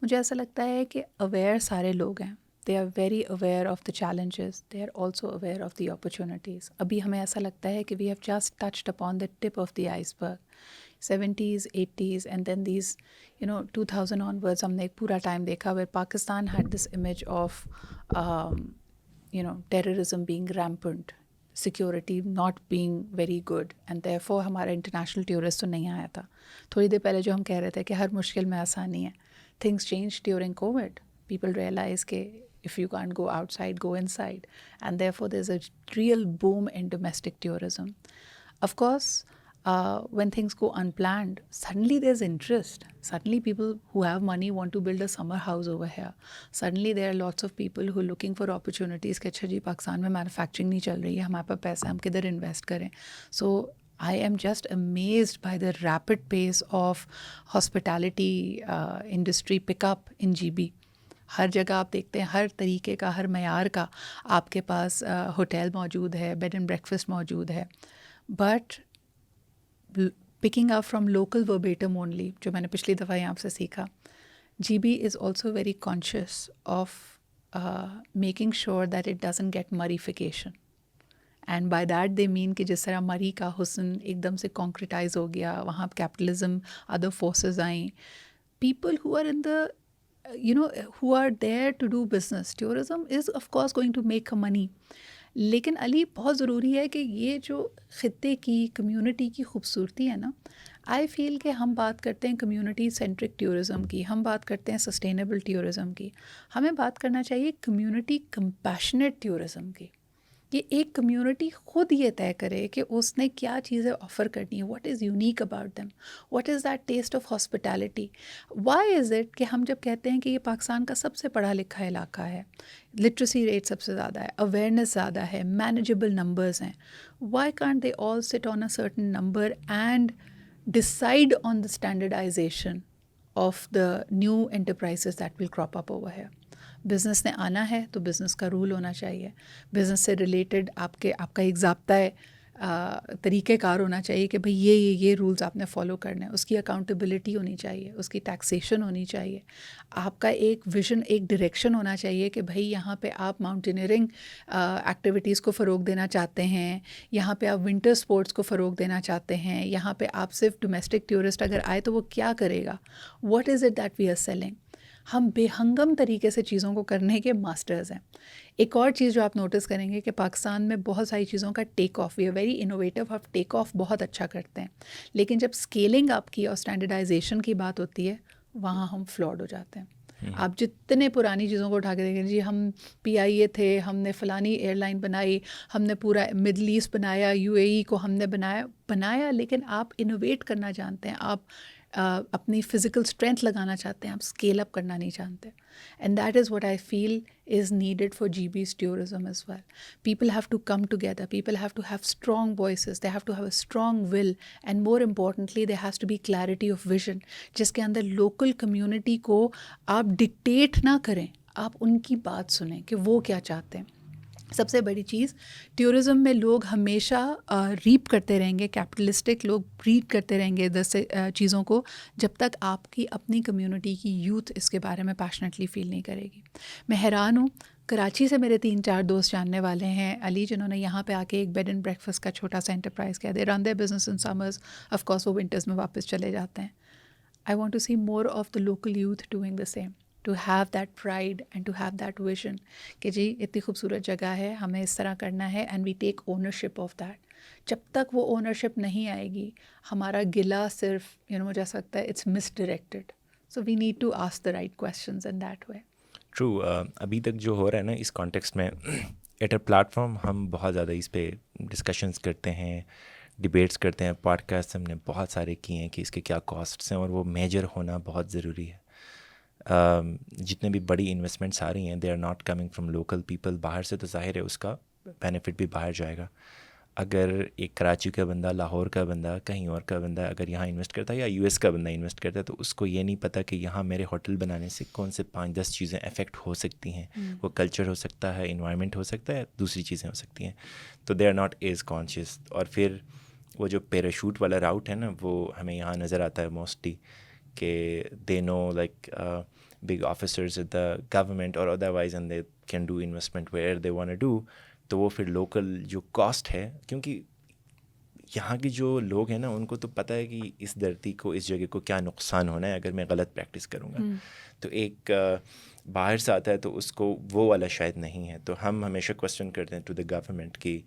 مجھے ایسا لگتا ہے کہ اویئر سارے لوگ ہیں, they are very aware of the challenges, they are also aware of the opportunities. ابھی ہمیں ایسا لگتا ہے کہ we have just touched upon the tip of the iceberg. 70s, 80s and then these 2000 onwards ہم نے ایک پورا ٹائم دیکھا where Pakistan had this image of terrorism being rampant, security not being very good, and therefore ہمارا international tourist تو نہیں آیا تھا. تھوڑی دیر پہلے جو ہم کہہ رہے تھے کہ ہر مشکل میں آسانی ہے, things changed during COVID. People realize کہ If you can't go outside, go inside. And therefore, there's a real boom in domestic tourism. Of course, when things go unplanned, suddenly there's interest. Suddenly people who have money want to build a summer house over here. Suddenly there are lots of people who are looking for opportunities کہ اچھا جی پاکستان میں manufacturing نہیں چل رہی ہے, ہمارے پاس پیسہ, ہم کدھر انویسٹ کریں. So I am just amazed by the rapid pace of hospitality industry pickup in GB. ہر جگہ آپ دیکھتے ہیں ہر طریقے کا, ہر معیار کا آپ کے پاس ہوٹل موجود ہے, بیڈ اینڈ بریکفسٹ موجود ہے. But picking up from local verbatim only, جو میں نے پچھلی دفعہ یہاں سے سیکھا, G B is also very conscious of making sure that it doesn't get murrification. And by that they mean کہ جس طرح مری کا حسن ایک دم سے کانکریٹائز ہو گیا, وہاں کیپٹلزم, ادر فورسز آئیں, people who are in the who are there to do business. Tourism is of course going to make money. لیکن علی بہت ضروری ہے کہ یہ جو خطے کی کمیونٹی کی خوبصورتی ہے نا, آئی فیل کہ ہم بات کرتے ہیں کمیونٹی سینٹرک ٹیورزم کی, ہم بات کرتے ہیں سسٹینیبل ٹیورزم کی, ہمیں بات کرنا چاہیے کمیونٹی کمپیشنیٹ ٹیورزم کی. کہ ایک کمیونٹی خود یہ طے کرے کہ اس نے کیا چیزیں آفر کرنی ہے, what is unique about them, what is that taste of hospitality. Why is it کہ ہم جب کہتے ہیں کہ یہ پاکستان کا سب سے پڑھا لکھا علاقہ ہے, لٹریسی ریٹ سب سے زیادہ ہے, اویئرنیس زیادہ ہے, مینیجبل نمبرز ہیں, why can't they all sit on a certain number and decide on the standardization of the new enterprises that will crop up over here. Business نے آنا ہے تو بزنس کا رول ہونا چاہیے, بزنس سے ریلیٹڈ آپ کا ایک ضابطہ ہے, طریقہ کار ہونا چاہیے کہ بھئی یہ رولز آپ نے فالو کرنے ہیں, اس کی اکاؤنٹیبلٹی ہونی چاہیے, اس کی ٹیکسیشن ہونی چاہیے, آپ کا ایک ویژن, ایک ڈائریکشن ہونا چاہیے کہ بھئی یہاں پہ آپ ماؤنٹینئرنگ ایکٹیویٹیز کو فروغ دینا چاہتے ہیں, یہاں پہ آپ ونٹر اسپورٹس کو فروغ دینا چاہتے ہیں, یہاں پہ آپ صرف ڈومیسٹک ٹورسٹ اگر آئے تو وہ کیا کرے گا, what is it that we are selling. ہم بے ہنگم طریقے سے چیزوں کو کرنے کے ماسٹرز ہیں. ایک اور چیز جو آپ نوٹس کریں گے کہ پاکستان میں بہت ساری چیزوں کا take off, we are very innovative, آپ ٹیک آف بہت اچھا کرتے ہیں, لیکن جب اسکیلنگ آپ کی اور اسٹینڈرڈائزیشن کی بات ہوتی ہے وہاں ہم فلاڈ ہو جاتے ہیں. آپ جتنے پرانی چیزوں کو اٹھا کے دیکھیں, جی ہم پی آئی اے تھے, ہم نے فلانی ایئر لائن بنائی, ہم نے پورا مڈل ایسٹ بنایا, یو اے ای کو ہم نے بنایا, لیکن آپ انوویٹ کرنا جانتے ہیں, آپ اپنی فزیکل اسٹرینتھ لگانا چاہتے ہیں, آپ اسکیل اپ کرنا نہیں چاہتے. And that is what I feel is needed for GB's tourism as well. People have to come together. People have to have strong voices. They have to have a strong will. And more importantly, there has to be clarity of vision. جس کے اندر local community کو آپ dictate نہ کریں, آپ ان کی بات سنیں کہ وہ کیا چاہتے ہیں. سب سے بڑی چیز, ٹیورزم میں لوگ ہمیشہ ریپ کرتے رہیں گے, کیپٹلسٹک لوگ ریڈ کرتے رہیں گے چیزوں کو, جب تک آپ کی اپنی کمیونٹی کی یوتھ اس کے بارے میں پیشنیٹلی فیل نہیں کرے گی. میں حیران ہوں, کراچی سے میرے 3-4 دوست جاننے والے ہیں علی, جنہوں نے یہاں پہ آ کے ایک بیڈ اینڈ بریکفسٹ کا چھوٹا سا انٹرپرائز کیا. They run their business in summers, of course وہ ونٹرز میں واپس چلے جاتے ہیں. I want to see more of the local youth doing the same, to have that pride and to have that vision کہ جی اتنی خوبصورت جگہ ہے, ہمیں اس طرح کرنا ہے, and we take ownership of that. جب تک وہ اونرشپ نہیں آئے گی, ہمارا گلا صرف مجھے ایسا لگتا ہے it's misdirected. So we need to ask the right questions in that way. True. ابھی تک جو ہو رہا ہے نا اس کانٹیکسٹ میں, ایٹ اے پلیٹ فارم ہم بہت زیادہ اس پہ ڈسکشنز کرتے ہیں, ڈبیٹس کرتے ہیں, پوڈ کاسٹ ہم نے بہت سارے کیے ہیں کہ اس کے کیا کاسٹس ہیں, اور وہ میجر ہونا بہت ضروری ہے. جتنے بھی بڑی انویسٹمنٹس آ رہی ہیں they are not coming from local people. باہر سے تو ظاہر ہے اس کا بینیفٹ بھی باہر جائے گا. اگر ایک کراچی کا بندہ, لاہور کا بندہ, کہیں اور کا بندہ اگر یہاں انویسٹ کرتا ہے, یا یو ایس کا بندہ انویسٹ کرتا ہے, تو اس کو یہ نہیں پتہ کہ یہاں میرے ہوٹل بنانے سے کون سے 5-10 چیزیں افیکٹ ہو سکتی ہیں. وہ کلچر ہو سکتا ہے, انوائرمنٹ ہو سکتا ہے, دوسری چیزیں ہو سکتی ہیں. تو they are not as conscious. اور پھر وہ جو پیراشوٹ والا راؤٹ ہے نا, وہ ہمیں یہاں نظر آتا ہے موسٹلی, کہ they know like big officers at the government or otherwise, and they can do investment where they want to do. تو وہ پھر لوکل جو کاسٹ ہے, کیونکہ یہاں کے جو لوگ ہیں نا ان کو تو پتہ ہے کہ اس دھرتی کو, اس جگہ کو کیا نقصان ہونا ہے اگر میں غلط پریکٹس کروں گا. تو ایک باہر سے آتا ہے تو اس کو وہ والا شاید نہیں ہے. تو ہم ہمیشہ کوشچن کرتے ہیں ٹو دا گورنمنٹ کہ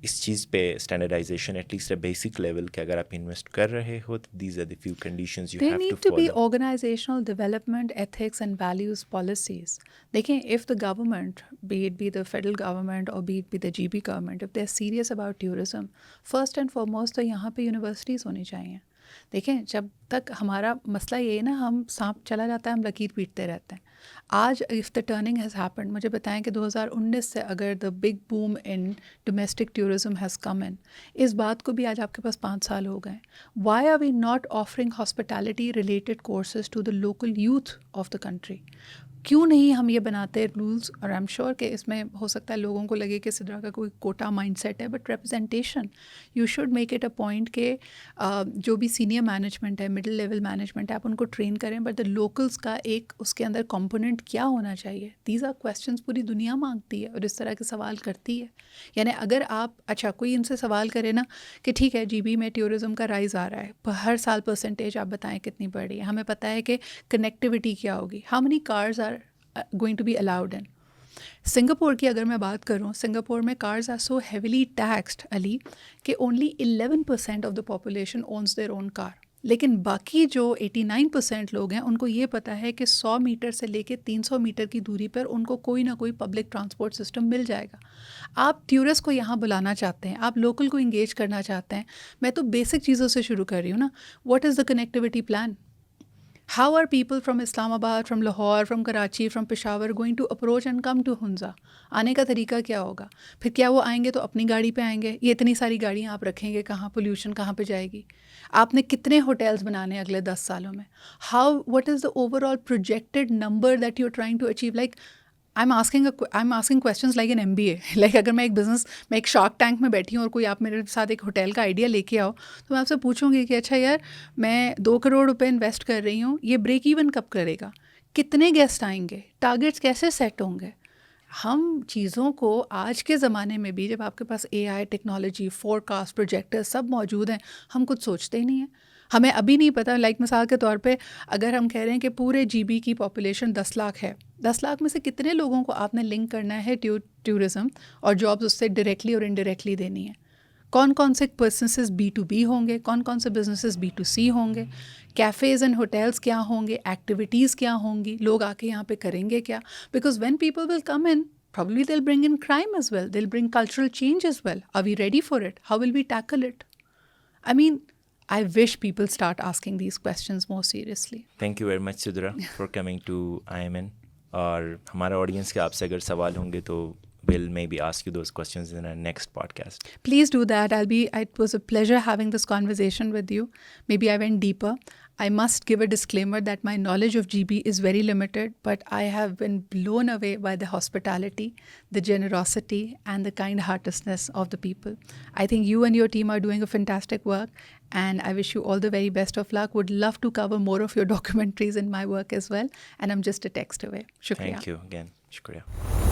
اس چیز پہ standardization at least a basic level کہ اگر آپ انویسٹ کر رہے ہو تو these are the few conditions you They have to need to be follow. organizational development, ethics and values policies. دیکھیں, if the government, be it be the federal government or be it be the GB government, if they're serious about tourism, first and foremost تو یہاں پہ universities ہونی چاہیے. دیکھیں, جب تک ہمارا مسئلہ یہ ہے نا, ہم سانپ چلا جاتا ہے, ہم لکیر پیٹتے رہتے ہیں. آج if the turning has happened, مجھے بتائیں کہ 2019 سے اگر the big boom in domestic tourism has come in, اس بات کو بھی آج آپ کے پاس 5 سال ہو گئے. Why are we not offering hospitality related courses to the local youth of the country? کیوں نہیں ہم یہ بناتے رولس؟ اور آئی ایم شیور کہ اس میں ہو سکتا ہے لوگوں کو لگے کہ سدرا کا کوئی کوٹا مائنڈ سیٹ ہے, but representation you should make it a point کہ جو بھی سینئر مینجمنٹ ہے, مڈل لیول مینجمنٹ ہے, آپ ان کو ٹرین کریں, بٹ دا لوکلس کا ایک اس کے اندر کمپوننٹ کیا ہونا چاہیے. دیز آر کویسچنس پوری دنیا مانگتی ہے اور اس طرح کے سوال کرتی ہے. یعنی اگر آپ, اچھا کوئی ان سے سوال کرے نا کہ ٹھیک ہے جی بی میں ٹورزم کا رائز آ رہا ہے, ہر سال پرسنٹیج آپ بتائیں کتنی بڑھ رہی ہے, ہمیں پتہ ہے کہ کنیکٹیوٹی کیا ہوگی, how many cars are going to be allowed in. Singapore کی اگر میں بات کروں, سنگاپور میں cars are so heavily taxed Ali کہ only 11% of the population owns their own car. لیکن باقی جو 89% لوگ ہیں ان کو یہ پتہ ہے کہ 100 میٹر سے لے کے 300 میٹر کی دوری پر ان کو کوئی نہ کوئی پبلک ٹرانسپورٹ سسٹم مل جائے گا. آپ ٹورسٹ کو یہاں بلانا چاہتے ہیں, آپ لوکل کو انگیج کرنا چاہتے ہیں. میں تو بیسک چیزوں سے شروع کر رہی ہوں نا. What is the connectivity plan? How are people from Islamabad, from Lahore, from Karachi, from Peshawar going to approach and come to Hunza? آنے کا طریقہ کیا ہوگا؟ پھر کیا وہ آئیں گے تو اپنی گاڑی پہ آئیں گے؟ یہ اتنی ساری گاڑیاں آپ رکھیں گے کہاں؟ پولیوشن کہاں پہ جائے گی؟ آپ نے کتنے ہوٹلز بنانے ہیں اگلے 10 سالوں میں؟ what is the overall projected number that you're trying to achieve? Like I'm asking questions like an MBA. Like اگر میں ایک بزنس میں ایک شارک ٹینک میں بیٹھی ہوں اور کوئی آپ میرے ساتھ ایک ہوٹل کا آئیڈیا لے کے آؤ تو میں آپ سے پوچھوں گی کہ اچھا یار میں 2 کروڑ روپے انویسٹ کر رہی ہوں, یہ بریک ایون کب کرے گا؟ کتنے گیسٹ آئیں گے؟ ٹارگیٹس کیسے سیٹ ہوں گے؟ ہم چیزوں کو آج کے زمانے میں بھی جب آپ کے پاس AI technology, forecast, projector سب موجود ہیں, ہم کچھ سوچتے ہی نہیں ہیں. ہمیں ابھی نہیں پتہ. لائک مثال کے طور پہ اگر ہم کہہ رہے ہیں کہ پورے جی بی کی پاپولیشن 10 لاکھ ہے, 10 لاکھ میں سے کتنے لوگوں کو آپ نے لنک کرنا ہے ٹورزم اور جابز اس سے ڈائریکٹلی اور انڈائریکٹلی دینی ہے؟ کون کون سے بزنسز B2B ہوں گے, کون کون سے بزنسز B2C ہوں گے, کیفیز اینڈ ہوٹلس کیا ہوں گے, ایکٹیویٹیز کیا ہوں گی, لوگ آ کے یہاں پہ کریں گے کیا؟ Because when people will come in probably they'll bring in crime as well, they'll bring cultural change as well. Are we ready for it? How will we tackle it? I mean, I wish people start asking these questions more seriously. Thank you very much Sidra for coming to IMN. اور ہمارا audience کے آپ سے اگر سوال ہوں گے تو we'll maybe ask you those questions in our next podcast. Please do that. It was a pleasure having this conversation with you. Maybe I went deeper. I must give a disclaimer that my knowledge of GB is very limited, but I have been blown away by the hospitality, the generosity, and the kind-heartedness of the people. I think you and your team are doing a fantastic work, and I wish you all the very best of luck. Would love to cover more of your documentaries in my work as well, and I'm just a text away. Shukriya. Thank you again. Shukriya.